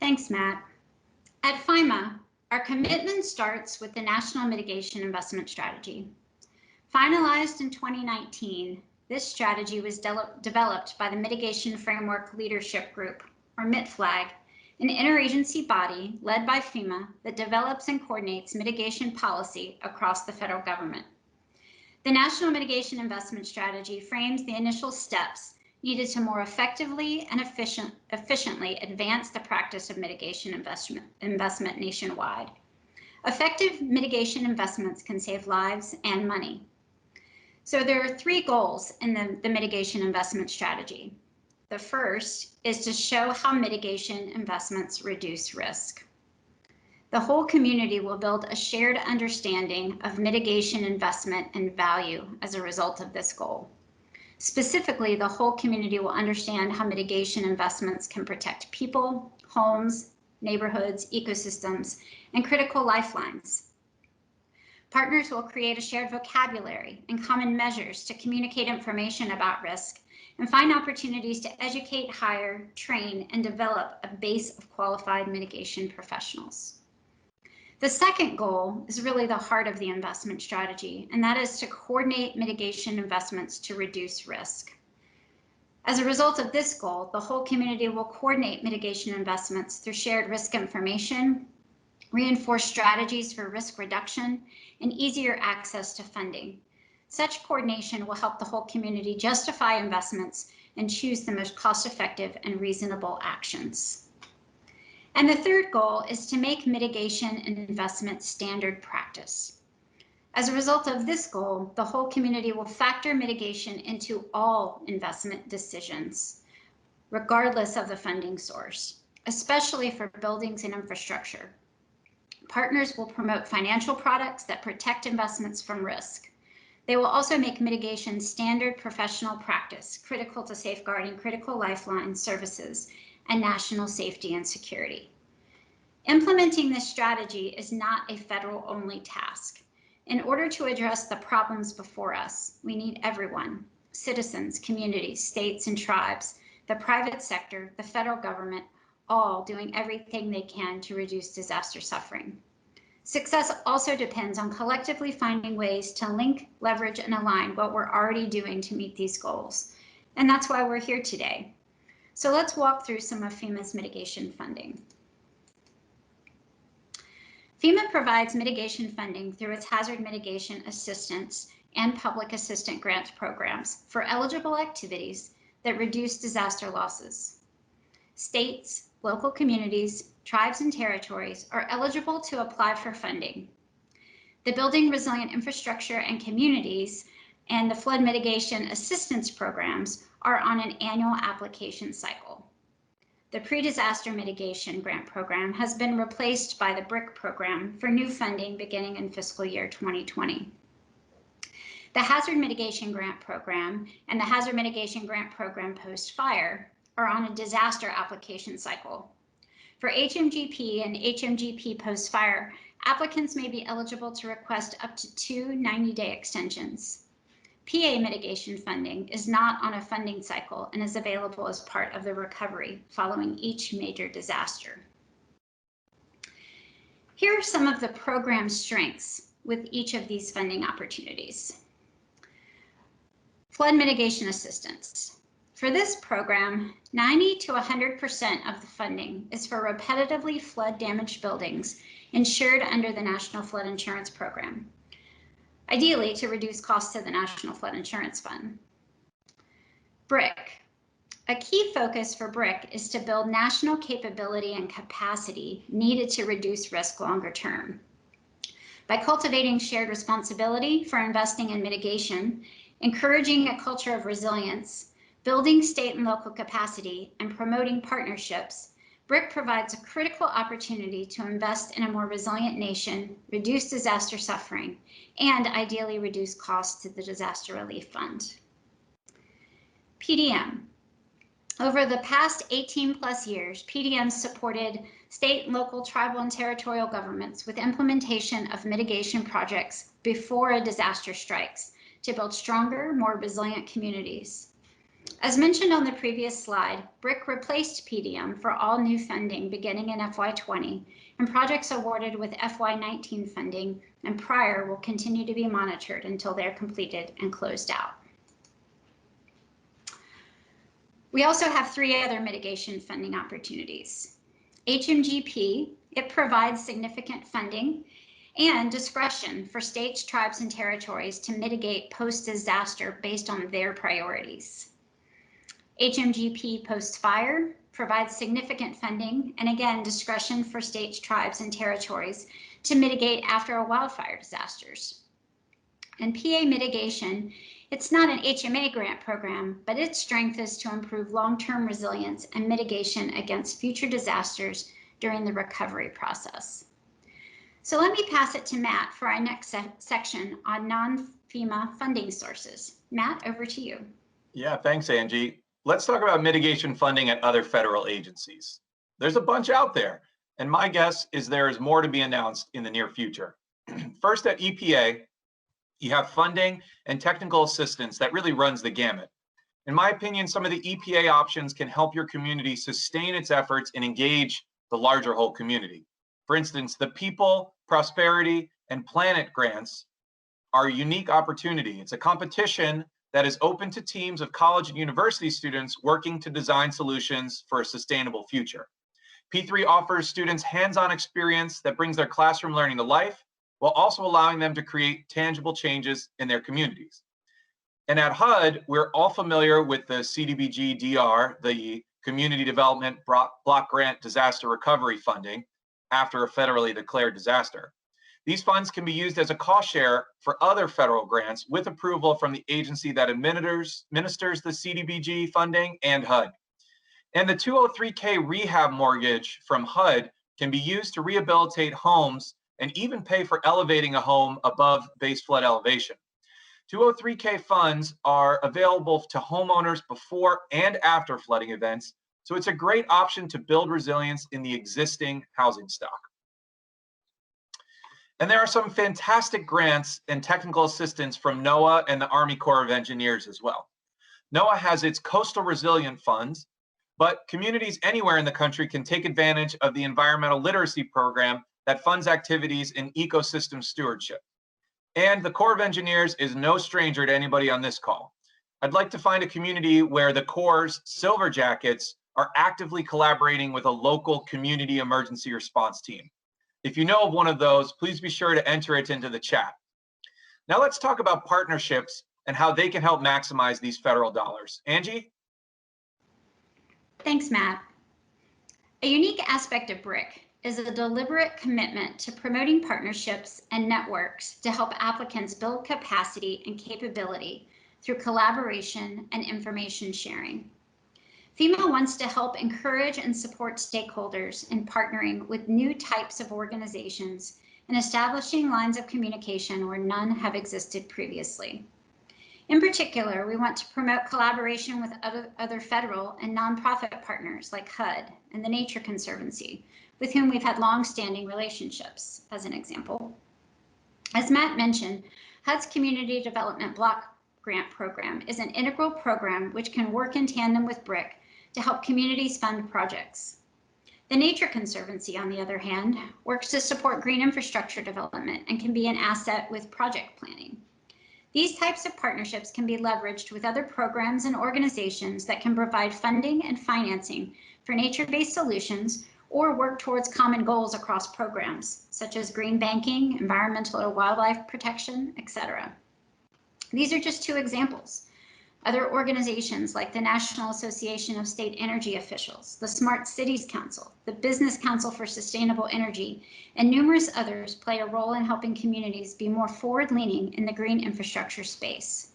Thanks, Matt. At FEMA, our commitment starts with the National Mitigation Investment Strategy. Finalized in 2019, this strategy was developed by the Mitigation Framework Leadership Group, or MITFLAG, an interagency body led by FEMA that develops and coordinates mitigation policy across the federal government. The National Mitigation Investment Strategy frames the initial steps needed to more effectively and efficiently advance the practice of mitigation investment nationwide. Effective mitigation investments can save lives and money. So there are three goals in the mitigation investment strategy. The first is to show how mitigation investments reduce risk. The whole community will build a shared understanding of mitigation investment and value as a result of this goal. Specifically, the whole community will understand how mitigation investments can protect people, homes, neighborhoods, ecosystems, and critical lifelines. Partners will create a shared vocabulary and common measures to communicate information about risk and find opportunities to educate, hire, train, and develop a base of qualified mitigation professionals. The second goal is really the heart of the investment strategy, and that is to coordinate mitigation investments to reduce risk. As a result of this goal, the whole community will coordinate mitigation investments through shared risk information, reinforce strategies for risk reduction, and easier access to funding. Such coordination will help the whole community justify investments and choose the most cost-effective and reasonable actions. And the third goal is to make mitigation and investment standard practice. As a result of this goal, the whole community will factor mitigation into all investment decisions, regardless of the funding source, especially for buildings and infrastructure. Partners will promote financial products that protect investments from risk. They will also make mitigation standard professional practice, critical to safeguarding critical lifeline services and national safety and security. Implementing this strategy is not a federal-only task. In order to address the problems before us, we need everyone, citizens, communities, states and tribes, the private sector, the federal government, all doing everything they can to reduce disaster suffering. Success also depends on collectively finding ways to link, leverage, and align what we're already doing to meet these goals. And that's why we're here today. So let's walk through some of FEMA's mitigation funding. FEMA provides mitigation funding through its hazard mitigation assistance and public assistance grant programs for eligible activities that reduce disaster losses. States, local communities, tribes, and territories are eligible to apply for funding. The Building Resilient Infrastructure and Communities and the Flood Mitigation Assistance Programs are on an annual application cycle. The Pre-Disaster Mitigation Grant Program has been replaced by the BRIC program for new funding beginning in fiscal year 2020. The Hazard Mitigation Grant Program and the Hazard Mitigation Grant Program Post-Fire are on a disaster application cycle. For HMGP and HMGP Post-Fire, applicants may be eligible to request up to 2 90-day extensions. PA mitigation funding is not on a funding cycle and is available as part of the recovery following each major disaster. Here are some of the program strengths with each of these funding opportunities. Flood mitigation assistance. For this program, 90 to 100% of the funding is for repetitively flood damaged buildings insured under the National Flood Insurance Program, ideally to reduce costs to the National Flood Insurance Fund. BRIC. A key focus for BRIC is to build national capability and capacity needed to reduce risk longer term. By cultivating shared responsibility for investing in mitigation, encouraging a culture of resilience, building state and local capacity, and promoting partnerships, BRIC provides a critical opportunity to invest in a more resilient nation, reduce disaster suffering, and ideally reduce costs to the Disaster Relief Fund. PDM. Over the past 18 plus years, PDM supported state, local, tribal, and territorial governments with implementation of mitigation projects before a disaster strikes to build stronger, more resilient communities. As mentioned on the previous slide, BRIC replaced PDM for all new funding beginning in FY20, and projects awarded with FY19 funding and prior will continue to be monitored until they're completed and closed out. We also have 3 other mitigation funding opportunities. HMGP, it provides significant funding and discretion for states, tribes, and territories to mitigate post-disaster based on their priorities. HMGP post-fire provides significant funding and again, discretion for states, tribes, and territories to mitigate after a wildfire disasters. And PA mitigation, it's not an HMA grant program, but its strength is to improve long-term resilience and mitigation against future disasters during the recovery process. So let me pass it to Matt for our next section on non-FEMA funding sources. Matt, over to you. Yeah, thanks, Angie. Let's talk about mitigation funding at other federal agencies. There's a bunch out there, and my guess is there is more to be announced in the near future. First, at EPA, you have funding and technical assistance that really runs the gamut. In my opinion, some of the EPA options can help your community sustain its efforts and engage the larger whole community. For instance, the People, Prosperity, and Planet grants are a unique opportunity. It's a competition that is open to teams of college and university students working to design solutions for a sustainable future. P3 offers students hands-on experience that brings their classroom learning to life, while also allowing them to create tangible changes in their communities. And at HUD, we're all familiar with the CDBG-DR, the Community Development Block Grant Disaster Recovery Funding after a federally declared disaster. These funds can be used as a cost share for other federal grants with approval from the agency that administers the CDBG funding and HUD. And the 203K rehab mortgage from HUD can be used to rehabilitate homes and even pay for elevating a home above base flood elevation. 203K funds are available to homeowners before and after flooding events, so it's a great option to build resilience in the existing housing stock. And there are some fantastic grants and technical assistance from NOAA and the Army Corps of Engineers as well. NOAA has its Coastal Resilient Funds, but communities anywhere in the country can take advantage of the Environmental Literacy Program that funds activities in ecosystem stewardship. And the Corps of Engineers is no stranger to anybody on this call. I'd like to find a community where the Corps' Silver Jackets are actively collaborating with a local community emergency response team. If you know of one of those, please be sure to enter it into the chat. Now let's talk about partnerships and how they can help maximize these federal dollars. Angie? Thanks, Matt. A unique aspect of BRIC is a deliberate commitment to promoting partnerships and networks to help applicants build capacity and capability through collaboration and information sharing. FEMA wants to help encourage and support stakeholders in partnering with new types of organizations and establishing lines of communication where none have existed previously. In particular, we want to promote collaboration with other federal and nonprofit partners like HUD and the Nature Conservancy, with whom we've had long-standing relationships, as an example. As Matt mentioned, HUD's Community Development Block Grant Program is an integral program which can work in tandem with BRIC to help communities fund projects. The Nature Conservancy, on the other hand, works to support green infrastructure development and can be an asset with project planning. These types of partnerships can be leveraged with other programs and organizations that can provide funding and financing for nature-based solutions or work towards common goals across programs, such as green banking, environmental or wildlife protection, etc. These are just two examples. Other organizations like the National Association of State Energy Officials, the Smart Cities Council, the Business Council for Sustainable Energy, and numerous others play a role in helping communities be more forward-leaning in the green infrastructure space.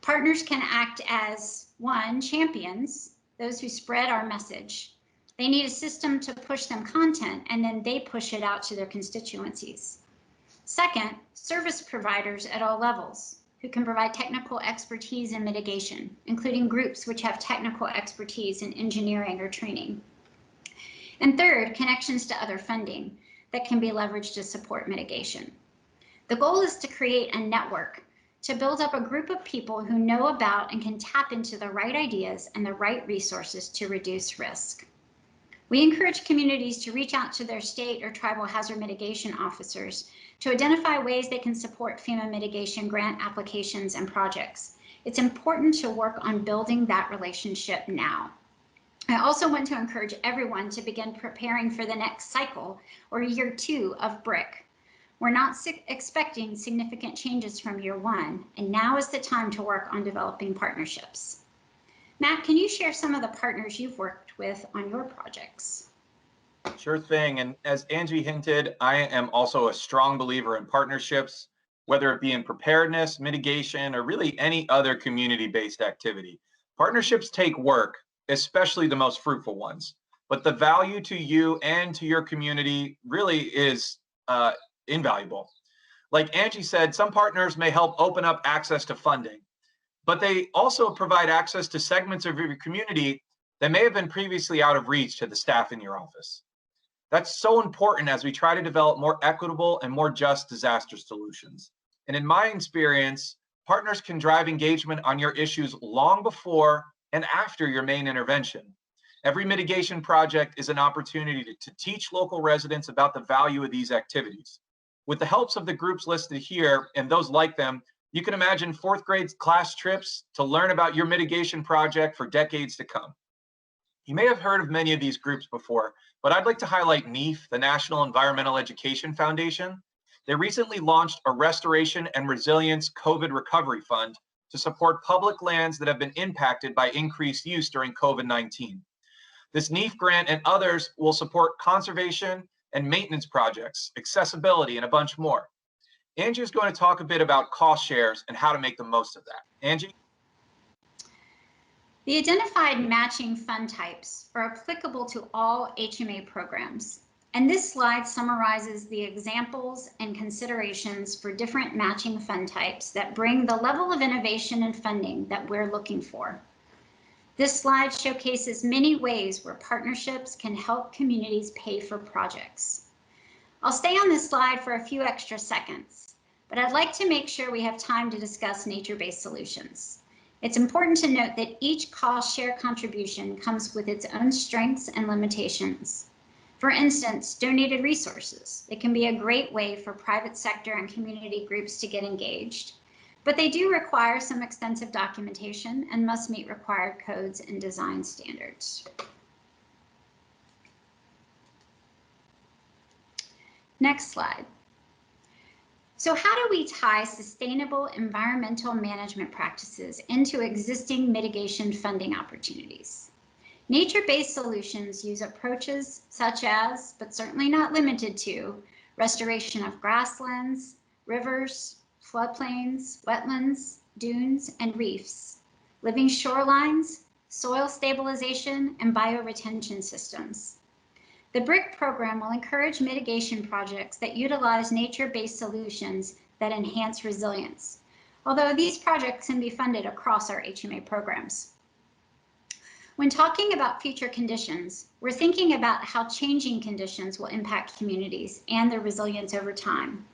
Partners can act as, one, champions, those who spread our message. They need a system to push them content, and then they push it out to their constituencies. Second, service providers at all levels, who can provide technical expertise in mitigation, including groups which have technical expertise in engineering or training. And third, connections to other funding that can be leveraged to support mitigation. The goal is to create a network to build up a group of people who know about and can tap into the right ideas and the right resources to reduce risk. We encourage communities to reach out to their state or tribal hazard mitigation officers to identify ways they can support FEMA mitigation grant applications and projects. It's important to work on building that relationship now. I also want to encourage everyone to begin preparing for the next cycle or year 2 of BRIC. We're not expecting significant changes from year one, and now is the time to work on developing partnerships. Matt, can you share some of the partners you've worked with on your projects? Sure thing. And as Angie hinted, I am also a strong believer in partnerships, whether it be in preparedness, mitigation, or really any other community-based activity. Partnerships take work, especially the most fruitful ones, but the value to you and to your community really is invaluable. Like Angie said, some partners may help open up access to funding, but they also provide access to segments of your community that may have been previously out of reach to the staff in your office. That's so important as we try to develop more equitable and more just disaster solutions. And in my experience, partners can drive engagement on your issues long before and after your main intervention. Every mitigation project is an opportunity to teach local residents about the value of these activities. With the helps of the groups listed here and those like them, you can imagine fourth grade class trips to learn about your mitigation project for decades to come. You may have heard of many of these groups before, but I'd like to highlight NEEF, the National Environmental Education Foundation. They recently launched a Restoration and Resilience COVID Recovery Fund to support public lands that have been impacted by increased use during COVID-19. This NEEF grant and others will support conservation and maintenance projects, accessibility, and a bunch more. Angie is going to talk a bit about cost shares and how to make the most of that. Angie? The identified matching fund types are applicable to all HMA programs, and this slide summarizes the examples and considerations for different matching fund types that bring the level of innovation and funding that we're looking for. This slide showcases many ways where partnerships can help communities pay for projects. I'll stay on this slide for a few extra seconds, but I'd like to make sure we have time to discuss nature-based solutions. It's important to note that each cost share contribution comes with its own strengths and limitations. For instance, donated resources. It can be a great way for private sector and community groups to get engaged, but they do require some extensive documentation and must meet required codes and design standards. Next slide. So how do we tie sustainable environmental management practices into existing mitigation funding opportunities? Nature-based solutions use approaches such as, but certainly not limited to, restoration of grasslands, rivers, floodplains, wetlands, dunes, and reefs, living shorelines, soil stabilization, and bioretention systems. The BRIC program will encourage mitigation projects that utilize nature-based solutions that enhance resilience, although these projects can be funded across our HMA programs. When talking about future conditions, we're thinking about how changing conditions will impact communities and their resilience over time.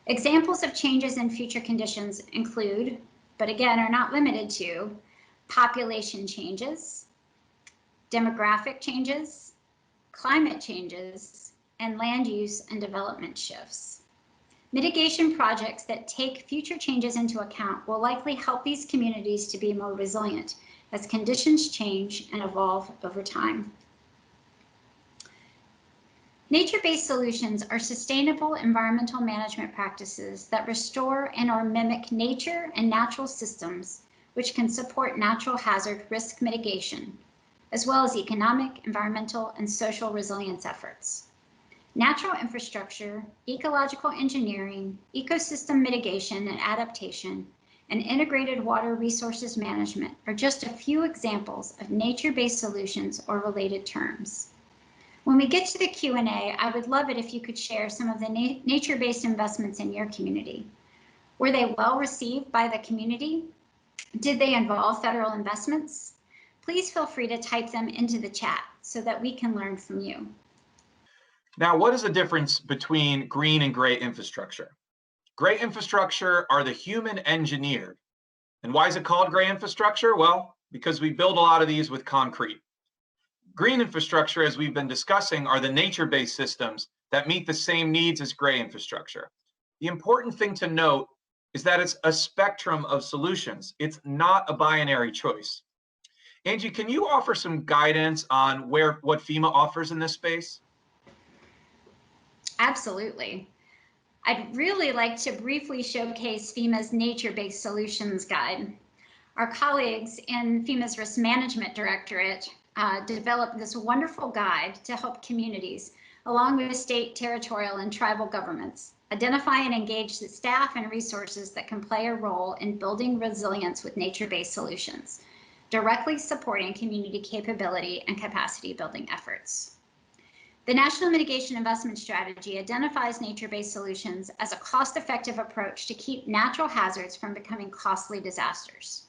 Examples of changes in future conditions include, but again are not limited to, population changes, demographic changes, climate changes, and land use and development shifts. Mitigation projects that take future changes into account will likely help these communities to be more resilient as conditions change and evolve over time. Nature-based solutions are sustainable environmental management practices that restore and or mimic nature and natural systems, which can support natural hazard risk mitigation, as well as economic, environmental, and social resilience efforts. Natural infrastructure, ecological engineering, ecosystem mitigation and adaptation, and integrated water resources management are just a few examples of nature-based solutions or related terms. When we get to the Q&A, I would love it if you could share some of the nature-based investments in your community. Were they well received by the community? Did they involve federal investments? Please feel free to type them into the chat so that we can learn from you. Now, what is the difference between green and gray infrastructure? Gray infrastructure are the human engineered. And why is it called gray infrastructure? Well, because we build a lot of these with concrete. Green infrastructure, as we've been discussing, are the nature-based systems that meet the same needs as gray infrastructure. The important thing to note is that it's a spectrum of solutions. It's not a binary choice. Angie, can you offer some guidance on what FEMA offers in this space? Absolutely. I'd really like to briefly showcase FEMA's Nature-Based Solutions Guide. Our colleagues in FEMA's Risk Management Directorate developed this wonderful guide to help communities, along with state, territorial, and tribal governments, identify and engage the staff and resources that can play a role in building resilience with nature-based solutions, directly supporting community capability and capacity building efforts. The National Mitigation Investment Strategy identifies nature-based solutions as a cost-effective approach to keep natural hazards from becoming costly disasters.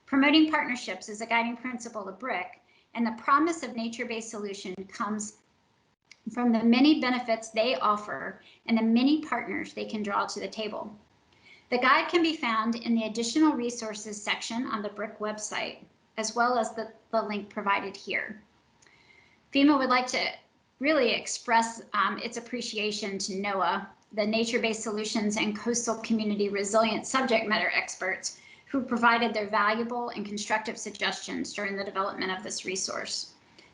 Promoting partnerships is a guiding principle of BRIC, and the promise of nature-based solution comes from the many benefits they offer and the many partners they can draw to the table. The guide can be found in the additional resources section on the BRIC website, as well as the link provided here. FEMA would like to really express its appreciation to NOAA, the nature-based solutions and coastal community resilience subject matter experts who provided their valuable and constructive suggestions during the development of this resource.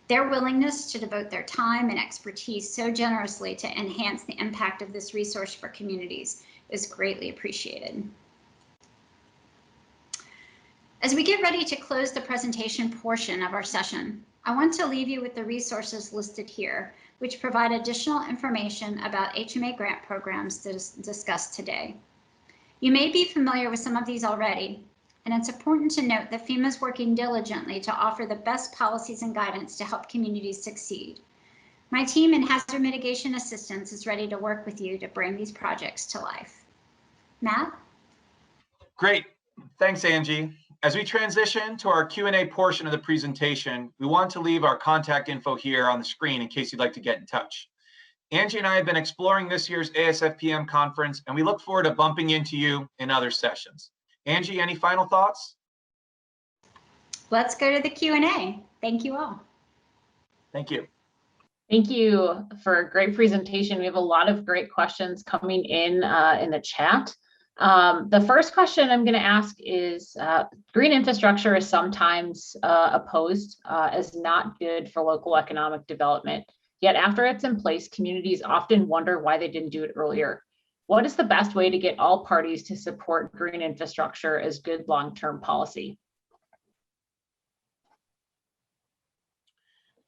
Their willingness to devote their time and expertise so generously to enhance the impact of this resource for communities is greatly appreciated. As we get ready to close the presentation portion of our session, I want to leave you with the resources listed here, which provide additional information about HMA grant programs discussed today. You may be familiar with some of these already, and it's important to note that FEMA is working diligently to offer the best policies and guidance to help communities succeed. My team in Hazard Mitigation Assistance is ready to work with you to bring these projects to life. Matt? Great. Thanks, Angie. As we transition to our Q&A portion of the presentation, we want to leave our contact info here on the screen in case you'd like to get in touch. Angie and I have been exploring this year's ASFPM conference, and we look forward to bumping into you in other sessions. Angie, any final thoughts? Let's go to the Q&A. Thank you all. Thank you. Thank you for a great presentation. We have a lot of great questions coming in the chat. The first question I'm going to ask is, green infrastructure is sometimes opposed as not good for local economic development. Yet after it's in place, communities often wonder why they didn't do it earlier. What is the best way to get all parties to support green infrastructure as good long-term policy?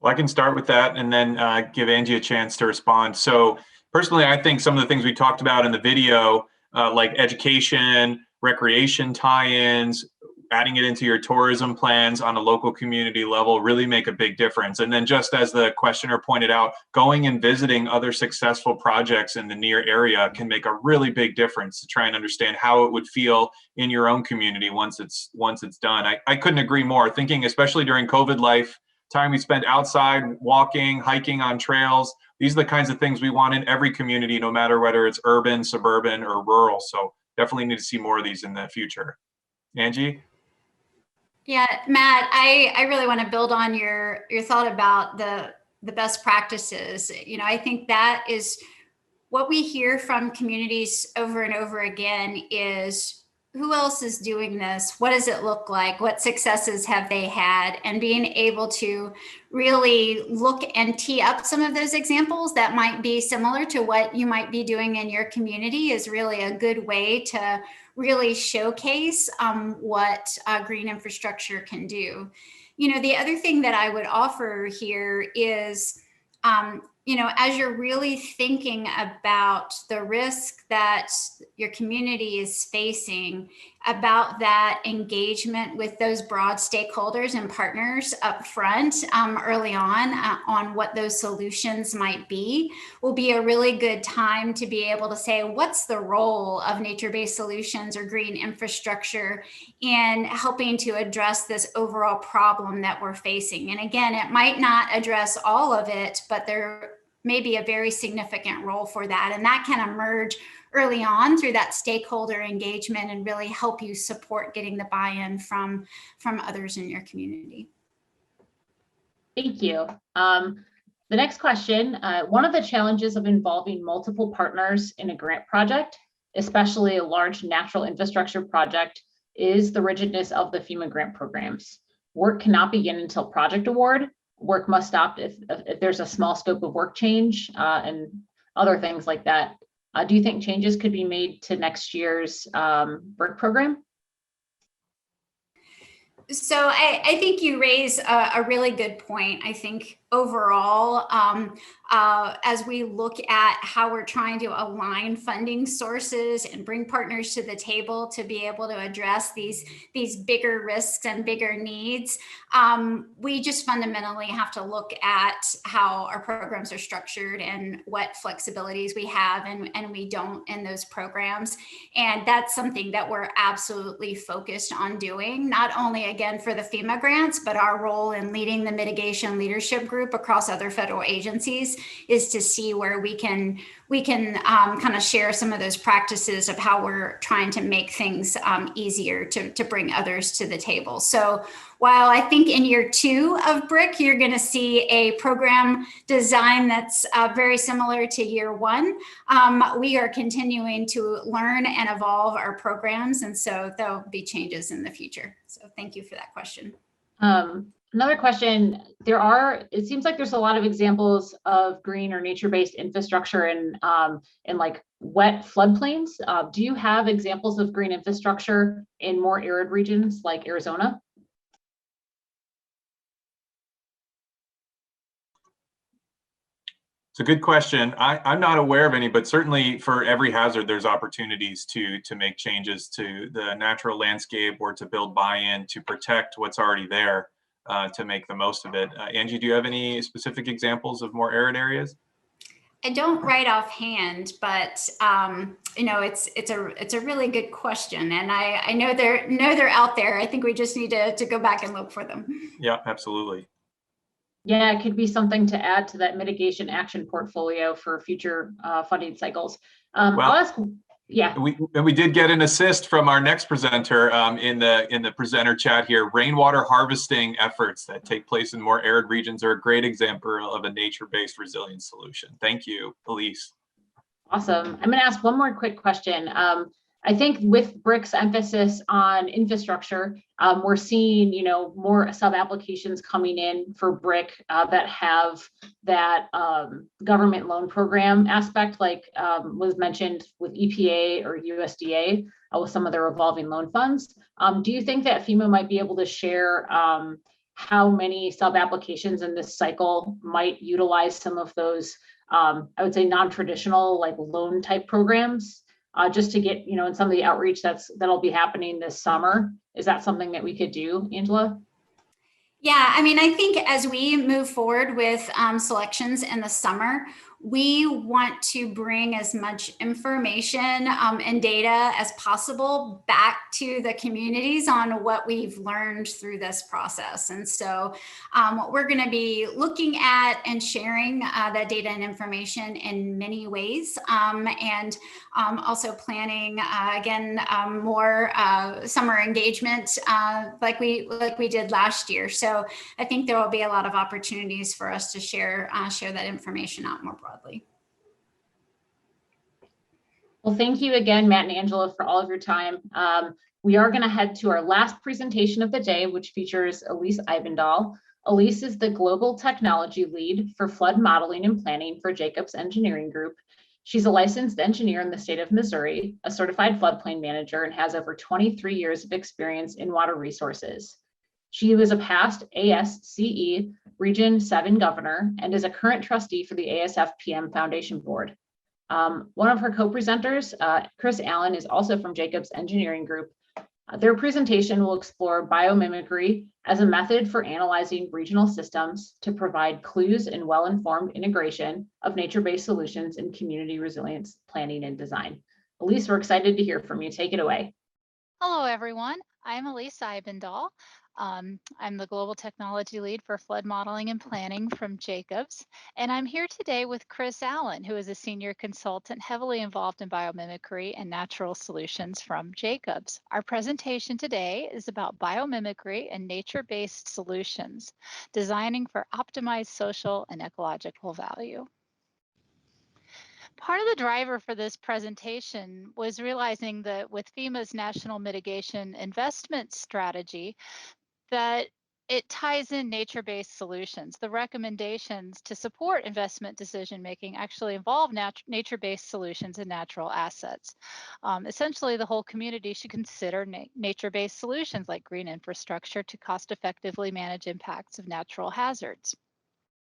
Well, I can start with that and then give Angie a chance to respond. So personally, I think some of the things we talked about in the video, like education, recreation tie-ins, adding it into your tourism plans on a local community level really make a big difference. And then just as the questioner pointed out, going and visiting other successful projects in the near area can make a really big difference to try and understand how it would feel in your own community once it's done. I couldn't agree more. Thinking especially during COVID life, time we spent outside, walking, hiking on trails, these are the kinds of things we want in every community, no matter whether it's urban, suburban, or rural. So definitely need to see more of these in the future. Angie? Yeah, Matt, I really want to build on your thought about the best practices. You know, I think that is what we hear from communities over and over again is, who else is doing this? What does it look like? What successes have they had? And being able to really look and tee up some of those examples that might be similar to what you might be doing in your community is really a good way to really showcase what green infrastructure can do. You know, the other thing that I would offer here is, you know, as you're really thinking about the risk that your community is facing, about that engagement with those broad stakeholders and partners up front early on what those solutions might be, will be a really good time to be able to say, what's the role of nature-based solutions or green infrastructure in helping to address this overall problem that we're facing? And again, it might not address all of it, but there may be a very significant role for that. And that can emerge early on through that stakeholder engagement and really help you support getting the buy-in from others in your community. Thank you. The next question, one of the challenges of involving multiple partners in a grant project, especially a large natural infrastructure project, is the rigidness of the FEMA grant programs. Work cannot begin until project award. Work must stop if there's a small scope of work change and other things like that. Do you think changes could be made to next year's BRIC program? So I think you raise a really good point. I think overall, as we look at how we're trying to align funding sources and bring partners to the table to be able to address these bigger risks and bigger needs, we just fundamentally have to look at how our programs are structured and what flexibilities we have and we don't in those programs. And that's something that we're absolutely focused on doing, not only again for the FEMA grants, but our role in leading the mitigation leadership group across other federal agencies is to see where we can kind of share some of those practices of how we're trying to make things easier to bring others to the table. So while I think in year 2 of BRIC, you're going to see a program design that's very similar to year 1, we are continuing to learn and evolve our programs. And so there'll be changes in the future. So thank you for that question. Another question, it seems like there's a lot of examples of green or nature-based infrastructure in like wet floodplains. Do you have examples of green infrastructure in more arid regions like Arizona? It's a good question. I'm not aware of any, but certainly for every hazard, there's opportunities to make changes to the natural landscape or to build buy-in to protect what's already there to make the most of it. Angie, do you have any specific examples of more arid areas? I don't right offhand, but it's a really good question, and I know they're out there. I think we just need to go back and look for them. Yeah, absolutely. Yeah, it could be something to add to that mitigation action portfolio for future funding cycles. I'll ask, yeah. We did get an assist from our next presenter in the presenter chat here. Rainwater harvesting efforts that take place in more arid regions are a great example of a nature-based resilience solution. Thank you, Elise. Awesome. I'm going to ask one more quick question. I think with BRIC's emphasis on infrastructure, we're seeing, more sub-applications coming in for BRIC that have that government loan program aspect, like was mentioned with EPA or USDA with some of their revolving loan funds. Do you think that FEMA might be able to share how many sub-applications in this cycle might utilize some of those, I would say, non-traditional like loan type programs? Just to get, in some of the outreach that'll be happening this summer. Is that something that we could do, Angela? Yeah, I mean, I think as we move forward with selections in the summer, we want to bring as much information and data as possible back to the communities on what we've learned through this process. And so we're going to be looking at and sharing that data and information in many ways, and also planning again more summer engagement like we did last year. So I think there will be a lot of opportunities for us to share that information out more broadly. Well, thank you again, Matt and Angela, for all of your time. We are going to head to our last presentation of the day, which features Elise Ibendahl. Elise is the Global Technology Lead for Flood Modeling and Planning for Jacobs Engineering Group. She's a licensed engineer in the state of Missouri, a certified floodplain manager, and has over 23 years of experience in water resources. She was a past ASCE Region 7 governor and is a current trustee for the ASFPM Foundation Board. One of her co-presenters, Chris Allen, is also from Jacobs Engineering Group. Their presentation will explore biomimicry as a method for analyzing regional systems to provide clues and well-informed integration of nature-based solutions in community resilience planning and design. Elise, we're excited to hear from you. Take it away. Hello, everyone. I'm Elise Ibendahl. I'm the Global Technology Lead for Flood Modeling and Planning from Jacobs, and I'm here today with Chris Allen, who is a senior consultant heavily involved in biomimicry and natural solutions from Jacobs. Our presentation today is about biomimicry and nature-based solutions, designing for optimized social and ecological value. Part of the driver for this presentation was realizing that with FEMA's National Mitigation Investment Strategy, that it ties in nature-based solutions. The recommendations to support investment decision-making actually involve nature-based solutions and natural assets. Essentially, the whole community should consider nature-based solutions like green infrastructure to cost-effectively manage impacts of natural hazards.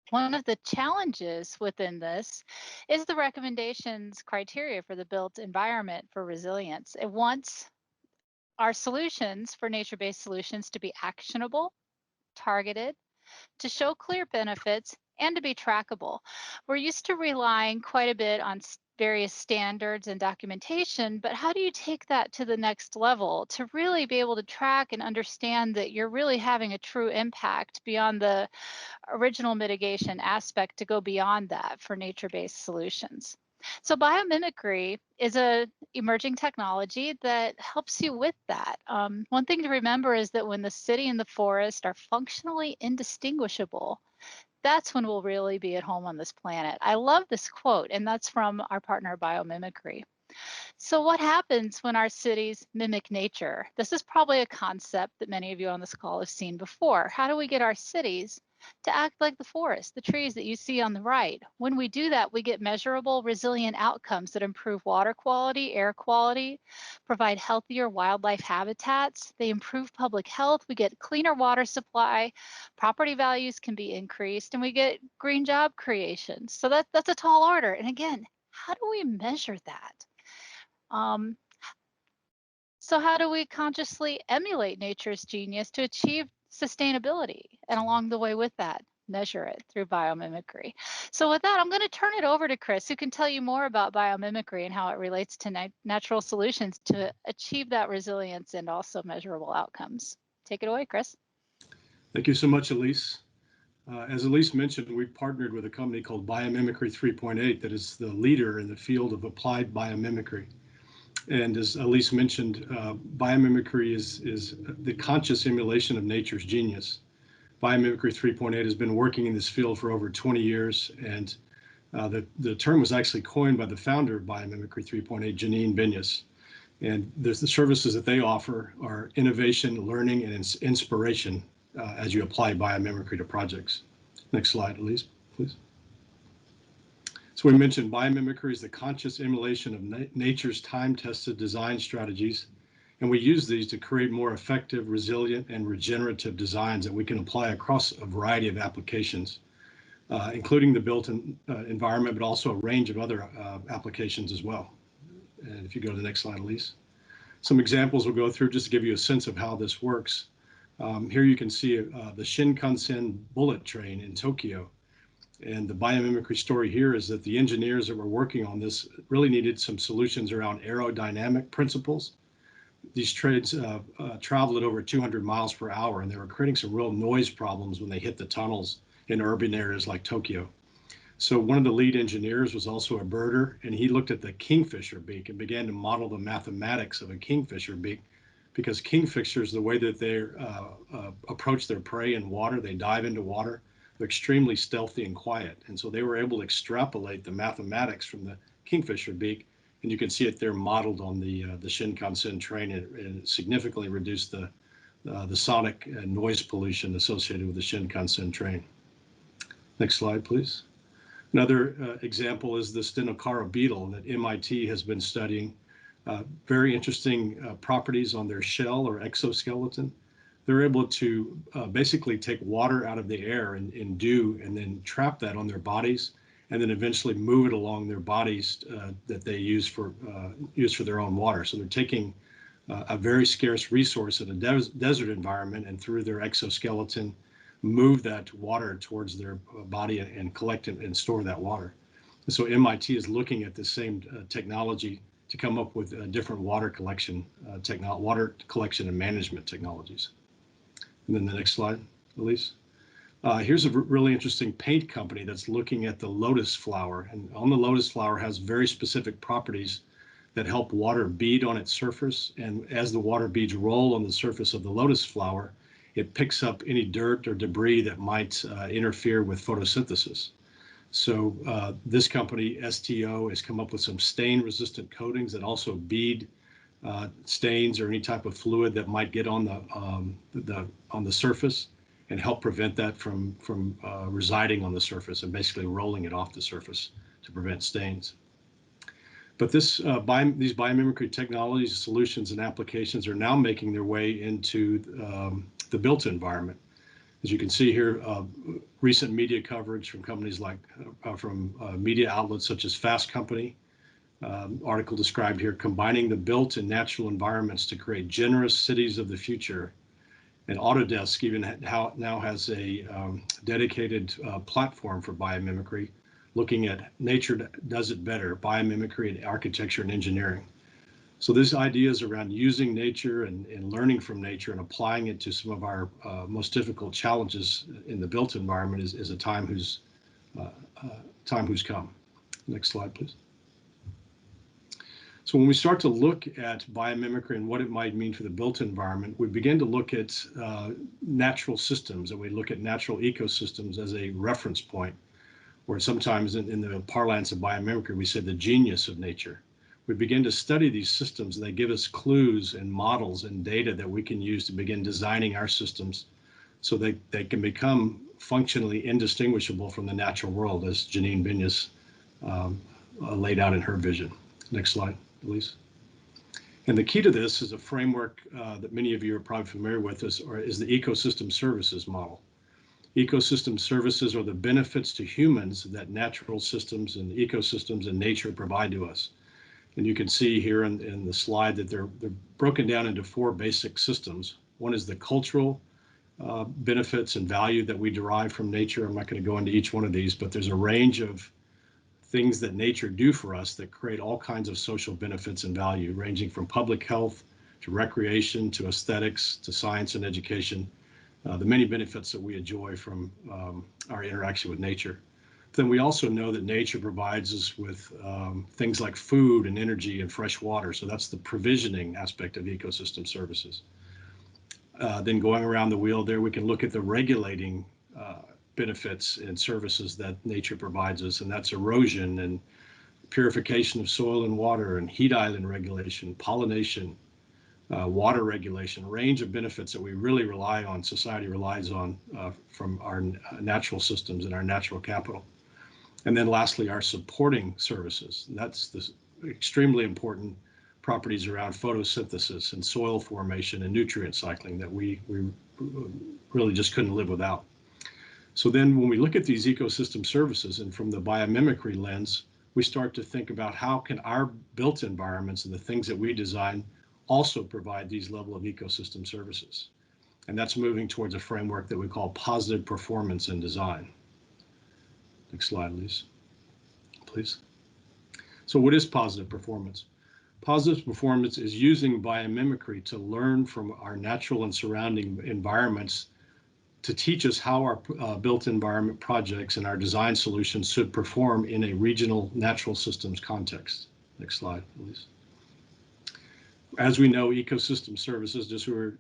One of the challenges within this is the recommendations criteria for the built environment for resilience. It wants our solutions for nature-based solutions to be actionable, targeted, to show clear benefits, and to be trackable. We're used to relying quite a bit on various standards and documentation, but how do you take that to the next level to really be able to track and understand that you're really having a true impact beyond the original mitigation aspect to go beyond that for nature-based solutions? So biomimicry is an emerging technology that helps you with that. One thing to remember is that when the city and the forest are functionally indistinguishable, that's when we'll really be at home on this planet. I love this quote, and that's from our partner Biomimicry. So what happens when our cities mimic nature? This is probably a concept that many of you on this call have seen before. How do we get our cities to act like the forest, the trees that you see on the right? When we do that, we get measurable, resilient outcomes that improve water quality, air quality, provide healthier wildlife habitats. They improve public health. We get cleaner water supply, property values can be increased, and we get green job creation. So that's a tall order. And again, how do we measure that? So how do we consciously emulate nature's genius to achieve sustainability? And along the way with that, measure it through biomimicry. So with that, I'm going to turn it over to Chris, who can tell you more about biomimicry and how it relates to natural solutions to achieve that resilience and also measurable outcomes. Take it away, Chris. Thank you so much, Elise. As Elise mentioned, we've partnered with a company called Biomimicry 3.8 that is the leader in the field of applied biomimicry. And as Elise mentioned, biomimicry is the conscious emulation of nature's genius. Biomimicry 3.8 has been working in this field for over 20 years, and the term was actually coined by the founder of Biomimicry 3.8, Janine Benyus. And the services that they offer are innovation, learning, and inspiration as you apply biomimicry to projects. Next slide, Elise, please. So we mentioned biomimicry is the conscious emulation of nature's time-tested design strategies, and we use these to create more effective, resilient, and regenerative designs that we can apply across a variety of applications, including the built environment, but also a range of other applications as well. And if you go to the next slide, Elise. Some examples we'll go through just to give you a sense of how this works. Here you can see the Shinkansen bullet train in Tokyo. And the biomimicry story here is that the engineers that were working on this really needed some solutions around aerodynamic principles. These trains traveled at over 200 miles per hour, and they were creating some real noise problems when they hit the tunnels in urban areas like Tokyo. So one of the lead engineers was also a birder, and he looked at the kingfisher beak and began to model the mathematics of a kingfisher beak, because kingfishers, the way that they approach their prey in water, they dive into water, they're extremely stealthy and quiet. And so they were able to extrapolate the mathematics from the kingfisher beak, and you can see it there modeled on the Shinkansen train, and it significantly reduced the sonic and noise pollution associated with the Shinkansen train. Next slide, please. Another example is the Stenokara beetle that MIT has been studying. Very interesting properties on their shell or exoskeleton. They're able to basically take water out of the air in dew and then trap that on their bodies, and then eventually move it along their bodies that they use for their own water. So they're taking a very scarce resource in a desert environment, and through their exoskeleton, move that water towards their body and collect and store that water. And so MIT is looking at the same technology to come up with different water collection and management technologies. And then the next slide, Elise. Here's a really interesting paint company that's looking at the lotus flower, and on the lotus flower has very specific properties that help water bead on its surface, and as the water beads roll on the surface of the lotus flower, it picks up any dirt or debris that might interfere with photosynthesis. So this company, STO, has come up with some stain-resistant coatings that also bead stains or any type of fluid that might get on the surface, and help prevent that from residing on the surface and basically rolling it off the surface to prevent stains. But these biomimicry technologies, solutions, and applications are now making their way into the built environment. As you can see here, recent media coverage from companies like, media outlets such as Fast Company, article described here, combining the built and natural environments to create generous cities of the future. And Autodesk even now has a dedicated platform for biomimicry, looking at nature does it better, biomimicry and architecture and engineering. So these ideas around using nature and learning from nature and applying it to some of our most difficult challenges in the built environment is a time who's come. Next slide, please. So when we start to look at biomimicry and what it might mean for the built environment, we begin to look at natural systems, and we look at natural ecosystems as a reference point, or sometimes in the parlance of biomimicry, we say the genius of nature. We begin to study these systems, and they give us clues and models and data that we can use to begin designing our systems so they can become functionally indistinguishable from the natural world, as Janine Binyas laid out in her vision. Next slide, Elise. And the key to this is a framework that many of you are probably familiar with is the ecosystem services model. Ecosystem services are the benefits to humans that natural systems and ecosystems and nature provide to us. And you can see here in the slide that they're broken down into 4 basic systems. One is the cultural benefits and value that we derive from nature. I'm not going to go into each one of these, but there's a range of things that nature do for us that create all kinds of social benefits and value, ranging from public health to recreation to aesthetics to science and education, the many benefits that we enjoy from our interaction with nature. Then we also know that nature provides us with things like food and energy and fresh water. So that's the provisioning aspect of ecosystem services. Then going around the wheel there, we can look at the regulating benefits and services that nature provides us, and that's erosion and purification of soil and water and heat island regulation, pollination, water regulation, a range of benefits that we really rely on, society relies on from our natural systems and our natural capital. And then lastly, our supporting services. And that's the extremely important properties around photosynthesis and soil formation and nutrient cycling that we really just couldn't live without. So then when we look at these ecosystem services and from the biomimicry lens, we start to think about how can our built environments and the things that we design also provide these level of ecosystem services. And that's moving towards a framework that we call positive performance in design. Next slide, please. So what is positive performance? Positive performance is using biomimicry to learn from our natural and surrounding environments to teach us how our built environment projects and our design solutions should perform in a regional natural systems context. Next slide, please. As we know, ecosystem services, just we were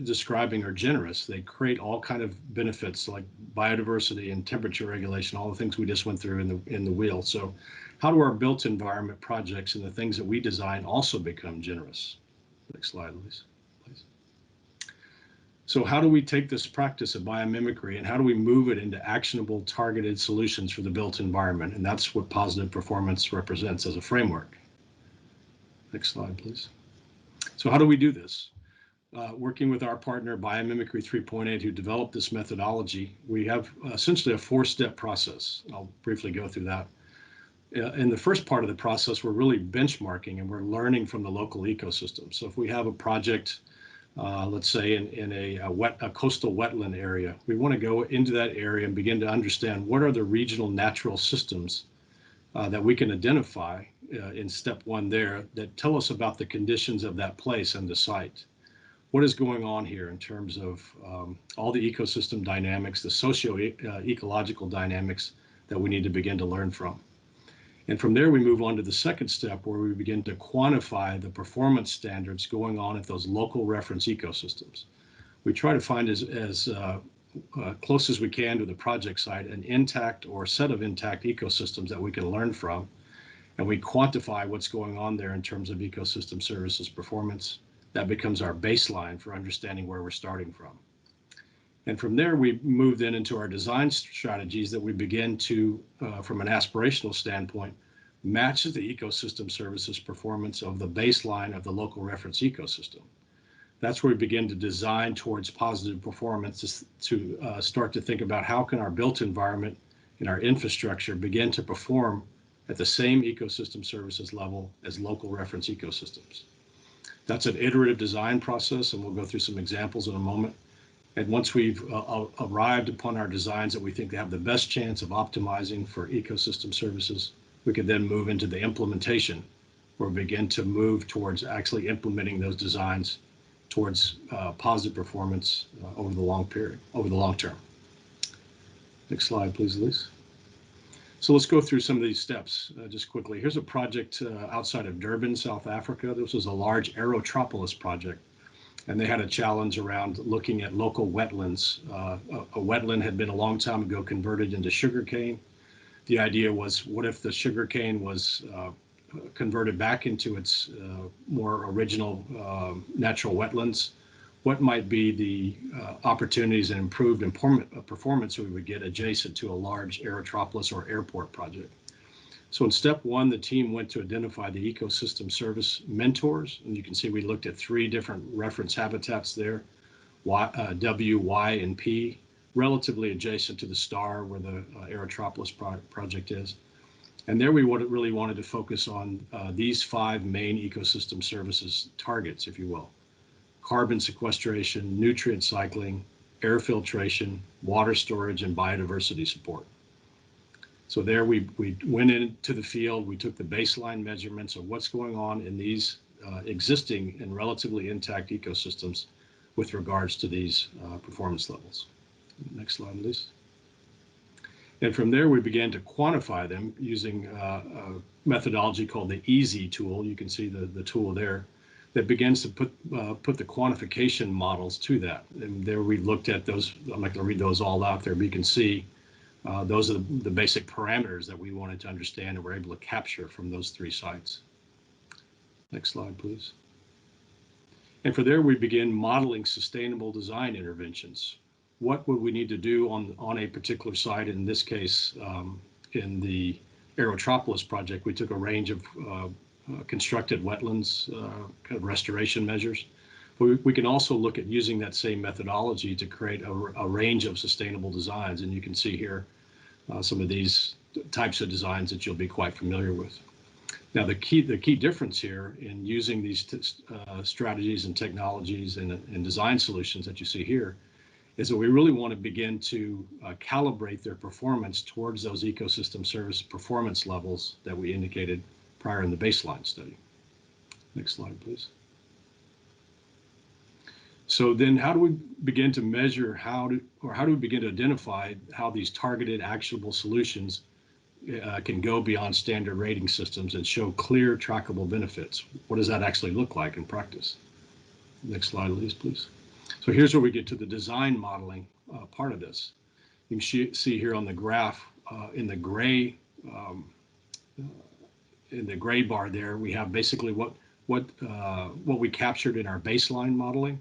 describing, are generous. They create all kind of benefits like biodiversity and temperature regulation, all the things we just went through in the wheel. So how do our built environment projects and the things that we design also become generous? Next slide, please. So how do we take this practice of biomimicry and how do we move it into actionable, targeted solutions for the built environment? And that's what positive performance represents as a framework. Next slide, please. So how do we do this? Working with our partner, Biomimicry 3.8, who developed this methodology, we have essentially a 4-step process. I'll briefly go through that. In the first part of the process, we're really benchmarking and we're learning from the local ecosystem. So if we have a project, let's say in a coastal wetland area, we want to go into that area and begin to understand what are the regional natural systems that we can identify in step 1 there that tell us about the conditions of that place and the site. What is going on here in terms of all the ecosystem dynamics, the socio-ecological dynamics that we need to begin to learn from. And from there, we move on to the second step where we begin to quantify the performance standards going on at those local reference ecosystems. We try to find as close as we can to the project site an intact or set of intact ecosystems that we can learn from. And we quantify what's going on there in terms of ecosystem services performance. That becomes our baseline for understanding where we're starting from. And from there, we moved then into our design strategies that we begin to, from an aspirational standpoint, match the ecosystem services performance of the baseline of the local reference ecosystem. That's where we begin to design towards positive performance to start to think about how can our built environment and our infrastructure begin to perform at the same ecosystem services level as local reference ecosystems. That's an iterative design process, and we'll go through some examples in a moment. And once we've arrived upon our designs that we think they have the best chance of optimizing for ecosystem services, we could then move into the implementation, where we begin to move towards actually implementing those designs towards positive performance over the long term. Next slide, please, Elise. So let's go through some of these steps just quickly. Here's a project outside of Durban, South Africa. This was a large aerotropolis project, and they had a challenge around looking at local wetlands. A wetland had been a long time ago converted into sugarcane. The idea was, what if the sugarcane was converted back into its more original natural wetlands? What might be the opportunities and improved performance we would get adjacent to a large aerotropolis or airport project? So in step one, the team went to identify the ecosystem service mentors. And you can see we looked at 3 different reference habitats there, W, Y, and P, relatively adjacent to the star where the aerotropolis project is. And there we really wanted to focus on these 5 main ecosystem services targets, if you will: carbon sequestration, nutrient cycling, air filtration, water storage, and biodiversity support. So there we went into the field, we took the baseline measurements of what's going on in these existing and relatively intact ecosystems with regards to these performance levels. Next slide, please. And from there, we began to quantify them using a methodology called the EASY tool. You can see the tool there that begins to put the quantification models to that. And there we looked at those. I'm not going to read those all out there, but you can see those are the basic parameters that we wanted to understand and we're able to capture from those 3 sites. Next slide, please. And for there, we begin modeling sustainable design interventions. What would we need to do on a particular site? In this case, in the aerotropolis project, we took a range of constructed wetlands kind of restoration measures. But we can also look at using that same methodology to create a range of sustainable designs. And you can see here some of these types of designs that you'll be quite familiar with. Now, the key difference here in using these strategies and technologies and design solutions that you see here is that we really want to begin to calibrate their performance towards those ecosystem service performance levels that we indicated prior in the baseline study. Next slide, please. So then how do we begin to measure how do we begin to identify how these targeted actionable solutions can go beyond standard rating systems and show clear trackable benefits? What does that actually look like in practice? Next slide, Elise, please. So here's where we get to the design modeling part of this. You can see here on the graph in the gray bar there, we have basically what we captured in our baseline modeling.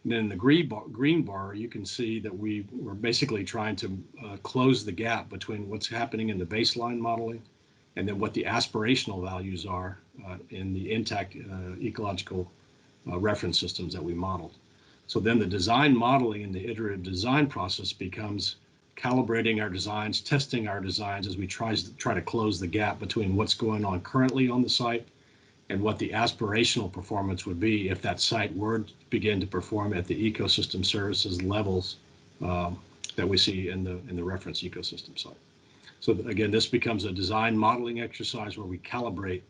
And then in the green bar, you can see that we were basically trying to close the gap between what's happening in the baseline modeling and then what the aspirational values are in the intact ecological reference systems that we modeled. So then the design modeling and the iterative design process becomes calibrating our designs, testing our designs as we try to close the gap between what's going on currently on the site and what the aspirational performance would be if that site were to begin to perform at the ecosystem services levels that we see in the reference ecosystem site. So again, this becomes a design modeling exercise where we calibrate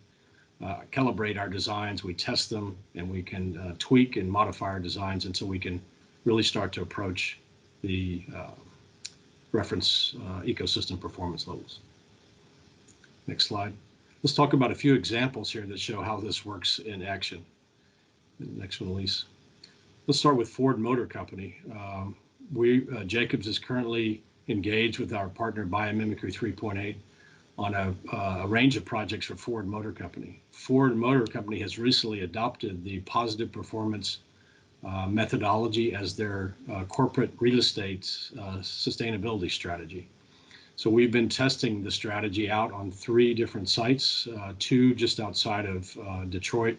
our designs, we test them, and we can tweak and modify our designs until we can really start to approach the reference ecosystem performance levels. Next slide. Let's talk about a few examples here that show how this works in action. Next one, Elise. Let's start with Ford Motor Company. Jacobs is currently engaged with our partner Biomimicry 3.8 on a range of projects for Ford Motor Company. Ford Motor Company has recently adopted the positive performance methodology as their corporate real estate sustainability strategy. So we've been testing the strategy out on 3 different sites, 2 just outside of Detroit,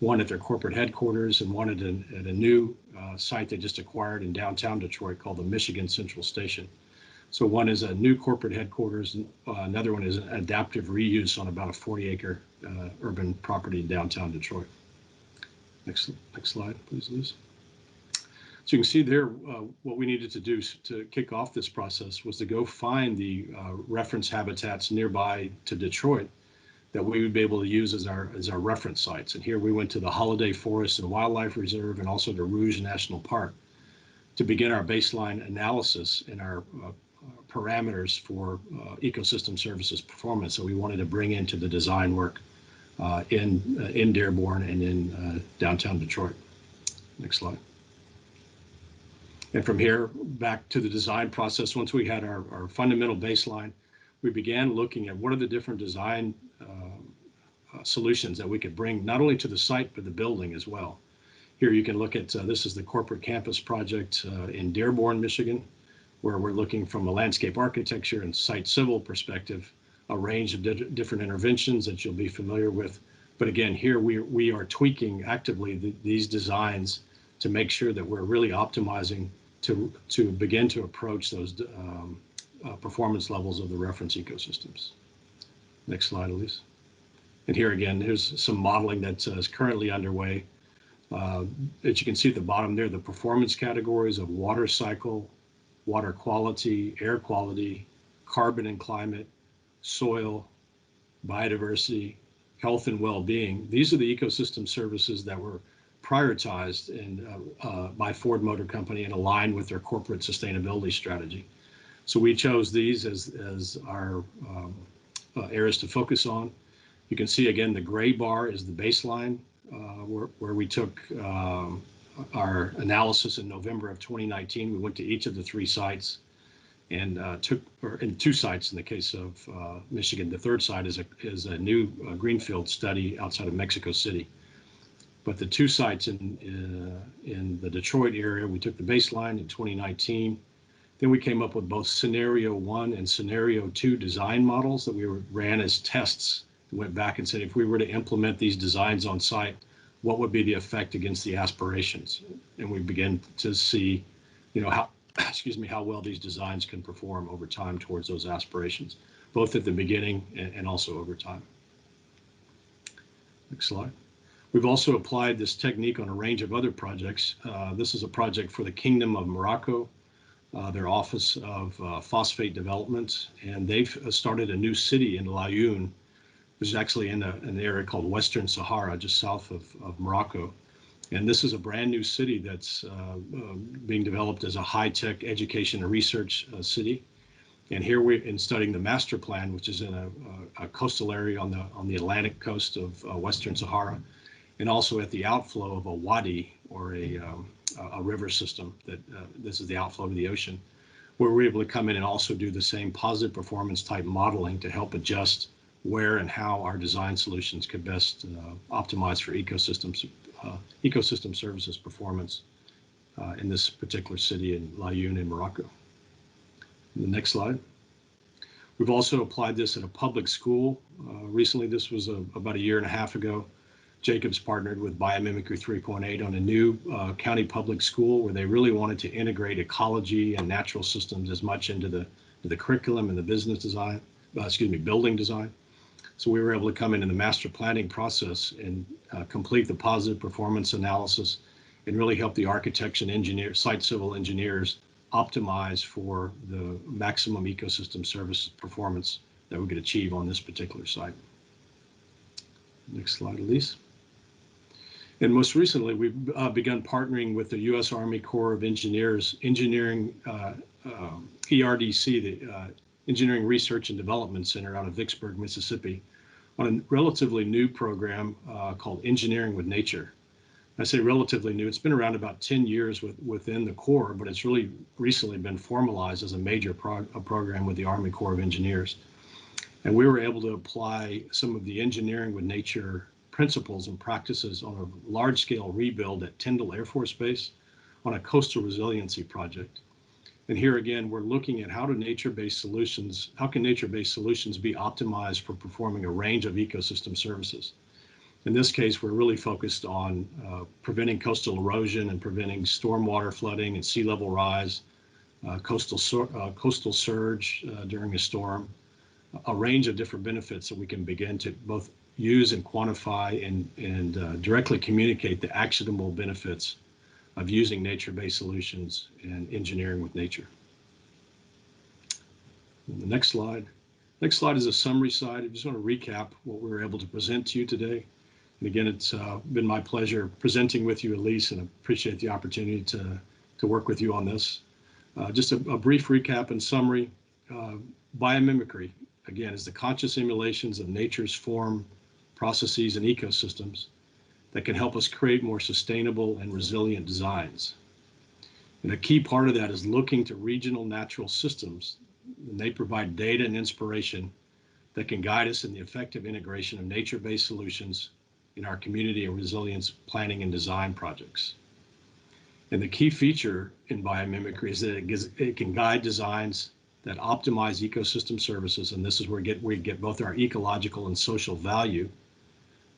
1 at their corporate headquarters, and 1 at a new site they just acquired in downtown Detroit called the Michigan Central Station. So 1 is a new corporate headquarters, and another one is an adaptive reuse on about a 40-acre urban property in downtown Detroit. Next slide, please, Elise. So you can see there what we needed to do to kick off this process was to go find the reference habitats nearby to Detroit that we would be able to use as our reference sites. And here we went to the Holiday Forest and Wildlife Reserve and also to Rouge National Park to begin our baseline analysis and our parameters for ecosystem services performance that we wanted to bring into the design work in Dearborn and in downtown Detroit. Next slide. And from here back to the design process, once we had our fundamental baseline, we began looking at what are the different design solutions that we could bring not only to the site, but the building as well. Here you can look at, this is the corporate campus project in Dearborn, Michigan, where we're looking from a landscape architecture and site civil perspective, a range of different interventions that you'll be familiar with. But again, here we are tweaking actively these designs to make sure that we're really optimizing to begin to approach those performance levels of the reference ecosystems. Next slide, Elise. And here again, here's some modeling that is currently underway. As you can see at the bottom there, the performance categories of water cycle, water quality, air quality, carbon and climate, soil, biodiversity, health and well-being. These are the ecosystem services that were prioritized by Ford Motor Company and aligned with their corporate sustainability strategy. So we chose these as our areas to focus on. You can see again, the gray bar is the baseline where we took our analysis in November of 2019. We went to each of the 3 sites and in 2 sites in the case of Michigan. The 3rd site is a new greenfield study outside of Mexico City. But the 2 sites in the Detroit area, we took the baseline in 2019. Then we came up with both scenario 1 and scenario 2 design models that we ran as tests. We went back and said, if we were to implement these designs on site, what would be the effect against the aspirations? And we began to see, how, how well these designs can perform over time towards those aspirations, both at the beginning and also over time. Next slide. We've also applied this technique on a range of other projects. This is a project for the Kingdom of Morocco, their Office of Phosphate Development, and they've started a new city in Laayoune, which is actually in an area called Western Sahara, just south of Morocco. And this is a brand new city that's being developed as a high-tech education and research city. And here we're in studying the master plan, which is in a coastal area on the Atlantic coast of Western Sahara, and also at the outflow of a wadi, or a river system that this is the outflow to the ocean, where we're able to come in and also do the same positive performance type modeling to help adjust where and how our design solutions could best optimize for ecosystem services performance in this particular city in Laayoune in Morocco. The next slide. We've also applied this at a public school. Recently, this was about 1.5 years ago. Jacobs partnered with Biomimicry 3.8 on a new county public school where they really wanted to integrate ecology and natural systems as much into the curriculum and the business design, building design. So we were able to come in the master planning process and complete the positive performance analysis and really help the architects and site civil engineers optimize for the maximum ecosystem service performance that we could achieve on this particular site. Next slide, Elise. And most recently, we've begun partnering with the U.S. Army Corps of Engineers, ERDC, the Engineering Research and Development Center out of Vicksburg, Mississippi, on a relatively new program called Engineering with Nature. I say relatively new, it's been around about 10 years within the Corps, but it's really recently been formalized as a major program with the Army Corps of Engineers. And we were able to apply some of the Engineering with Nature principles and practices on a large-scale rebuild at Tyndall Air Force Base on a coastal resiliency project. And here again, we're looking at how can nature-based solutions be optimized for performing a range of ecosystem services. In this case, we're really focused on preventing coastal erosion and preventing stormwater flooding and sea level rise, coastal surge during a storm, a range of different benefits that we can begin to both use and quantify and directly communicate the actionable benefits of using nature-based solutions and engineering with nature. And the next slide. Next slide is a summary slide. I just want to recap what we were able to present to you today. And again, it's been my pleasure presenting with you, Elise, and I appreciate the opportunity to work with you on this. Just a brief recap and summary. Biomimicry, again, is the conscious emulations of nature's form, processes, and ecosystems that can help us create more sustainable and resilient designs. And a key part of that is looking to regional natural systems, and they provide data and inspiration that can guide us in the effective integration of nature-based solutions in our community and resilience planning and design projects. And the key feature in biomimicry is that it can guide designs that optimize ecosystem services, and this is where we get both our ecological and social value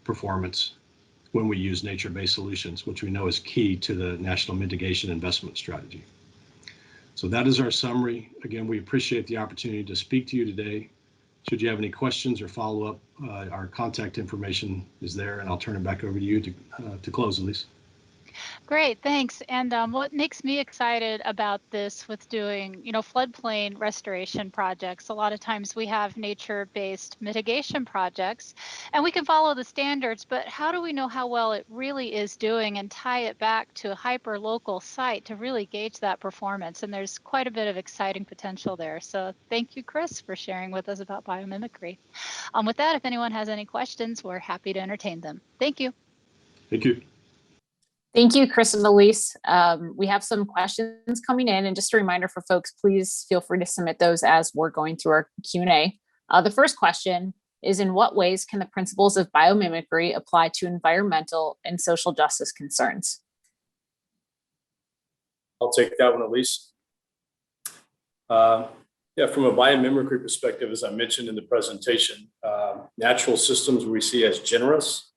performance when we use nature-based solutions, which we know is key to the National Mitigation Investment Strategy. So that is our summary. Again, we appreciate the opportunity to speak to you today. Should you have any questions or follow-up, our contact information is there, and I'll turn it back over to you to close, Elise. Great, thanks. And what makes me excited about this with doing, floodplain restoration projects, a lot of times we have nature-based mitigation projects and we can follow the standards, but how do we know how well it really is doing and tie it back to a hyper-local site to really gauge that performance? And there's quite a bit of exciting potential there. So thank you, Chris, for sharing with us about biomimicry. With that, if anyone has any questions, we're happy to entertain them. Thank you. Thank you. Thank you, Chris and Elise. We have some questions coming in, and just a reminder for folks, please feel free to submit those as we're going through our Q&A. The first question is, in what ways can the principles of biomimicry apply to environmental and social justice concerns? I'll take that one, Elise. Yeah, from a biomimicry perspective, as I mentioned in the presentation, natural systems we see as generous.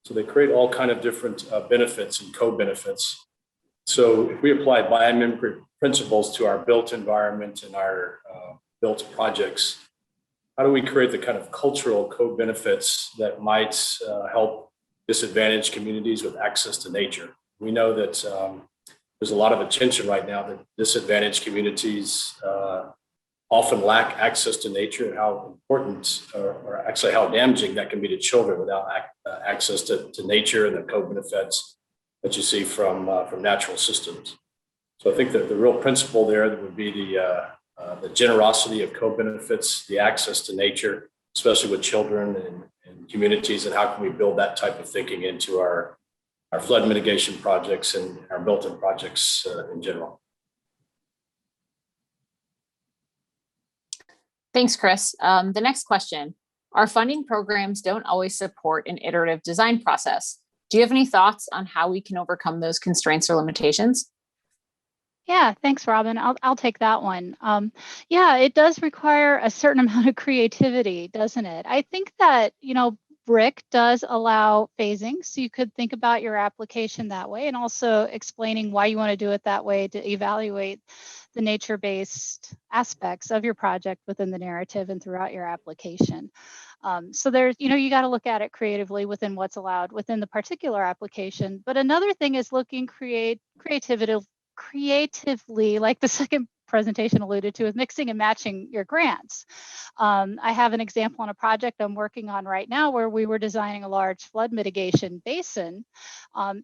So they create all kind of different benefits and co-benefits. So if we apply biomimicry principles to our built environment and our built projects, how do we create the kind of cultural co-benefits that might help disadvantaged communities with access to nature? We know that there's a lot of attention right now that disadvantaged communities often lack access to nature, and how important or actually how damaging that can be to children without access to nature and the co-benefits that you see from natural systems. So I think that the real principle there that would be the generosity of co-benefits, the access to nature, especially with children and communities, and how can we build that type of thinking into our flood mitigation projects and our built-in projects in general. Thanks, Chris. The next question, our funding programs don't always support an iterative design process. Do you have any thoughts on how we can overcome those constraints or limitations? Yeah, thanks, Robin. I'll take that one. Yeah, it does require a certain amount of creativity, doesn't it? I think that, BRIC does allow phasing, so you could think about your application that way, and also explaining why you want to do it that way to evaluate the nature-based aspects of your project within the narrative and throughout your application. So there's, you got to look at it creatively within what's allowed within the particular application. But another thing is looking creatively, like the second presentation alluded to, is mixing and matching your grants. I have an example on a project I'm working on right now where we were designing a large flood mitigation basin,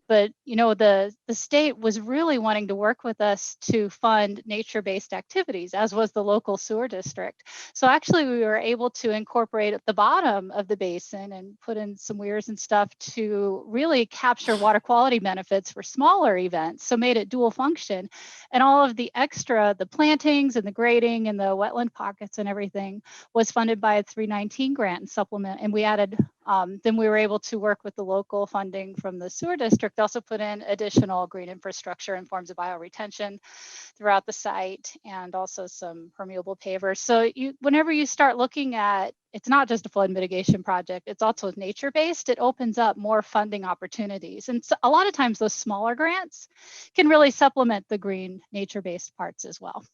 but the state was really wanting to work with us to fund nature-based activities, as was the local sewer district. So actually we were able to incorporate at the bottom of the basin and put in some weirs and stuff to really capture water quality benefits for smaller events, so made it dual function. And all of the extra, the plantings and the grading and the wetland pockets and everything was funded by a 319 grant and supplement. And we added then we were able to work with the local funding from the sewer district, also put in additional green infrastructure in forms of bioretention throughout the site, and also some permeable pavers. So whenever you start looking at, it's not just a flood mitigation project, it's also nature-based, it opens up more funding opportunities. And so a lot of times those smaller grants can really supplement the green nature-based parts as well.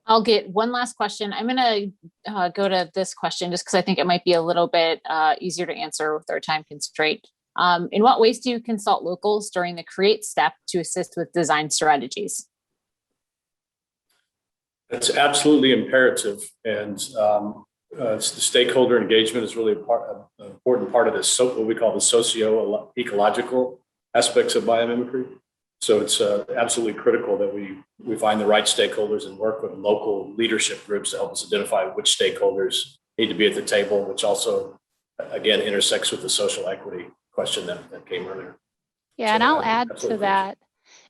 I'll get one last question. I'm going to go to this question just because I think it might be a little bit easier to answer with our time constraint. In what ways do you consult locals during the create step to assist with design strategies? It's absolutely imperative, and the stakeholder engagement is really an important part of this, what we call the socio-ecological aspects of biomimicry. So it's absolutely critical that we find the right stakeholders and work with local leadership groups to help us identify which stakeholders need to be at the table, which also, again, intersects with the social equity question that came earlier. Yeah, and I'll add to that.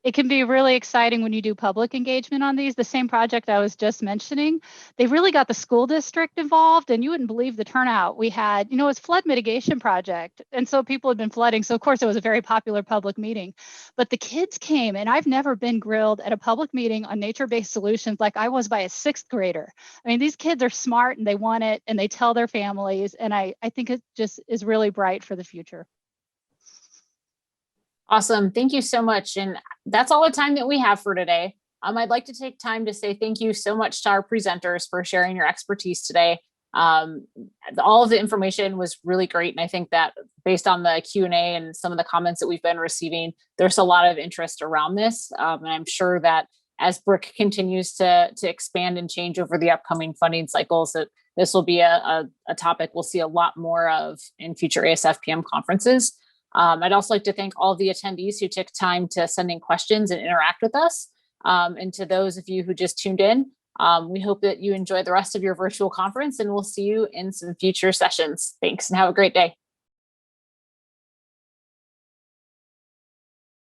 It can be really exciting when you do public engagement on these. The same project I was just mentioning, they really got the school district involved, and you wouldn't believe the turnout we had. You know, it's a flood mitigation project, and so people had been flooding. So of course it was a very popular public meeting, but the kids came, and I've never been grilled at a public meeting on nature-based solutions like I was by a 6th grader. I mean, these kids are smart and they want it, and they tell their families, and I think it just is really bright for the future. Awesome. Thank you so much. And that's all the time that we have for today. I'd like to take time to say thank you so much to our presenters for sharing your expertise today. All of the information was really great. And I think that based on the Q&A and some of the comments that we've been receiving, there's a lot of interest around this. And I'm sure that as BRIC continues to expand and change over the upcoming funding cycles, that this will be a topic we'll see a lot more of in future ASFPM conferences. I'd also like to thank all of the attendees who took time to send in questions and interact with us. And to those of you who just tuned in, we hope that you enjoy the rest of your virtual conference, and we'll see you in some future sessions. Thanks and have a great day.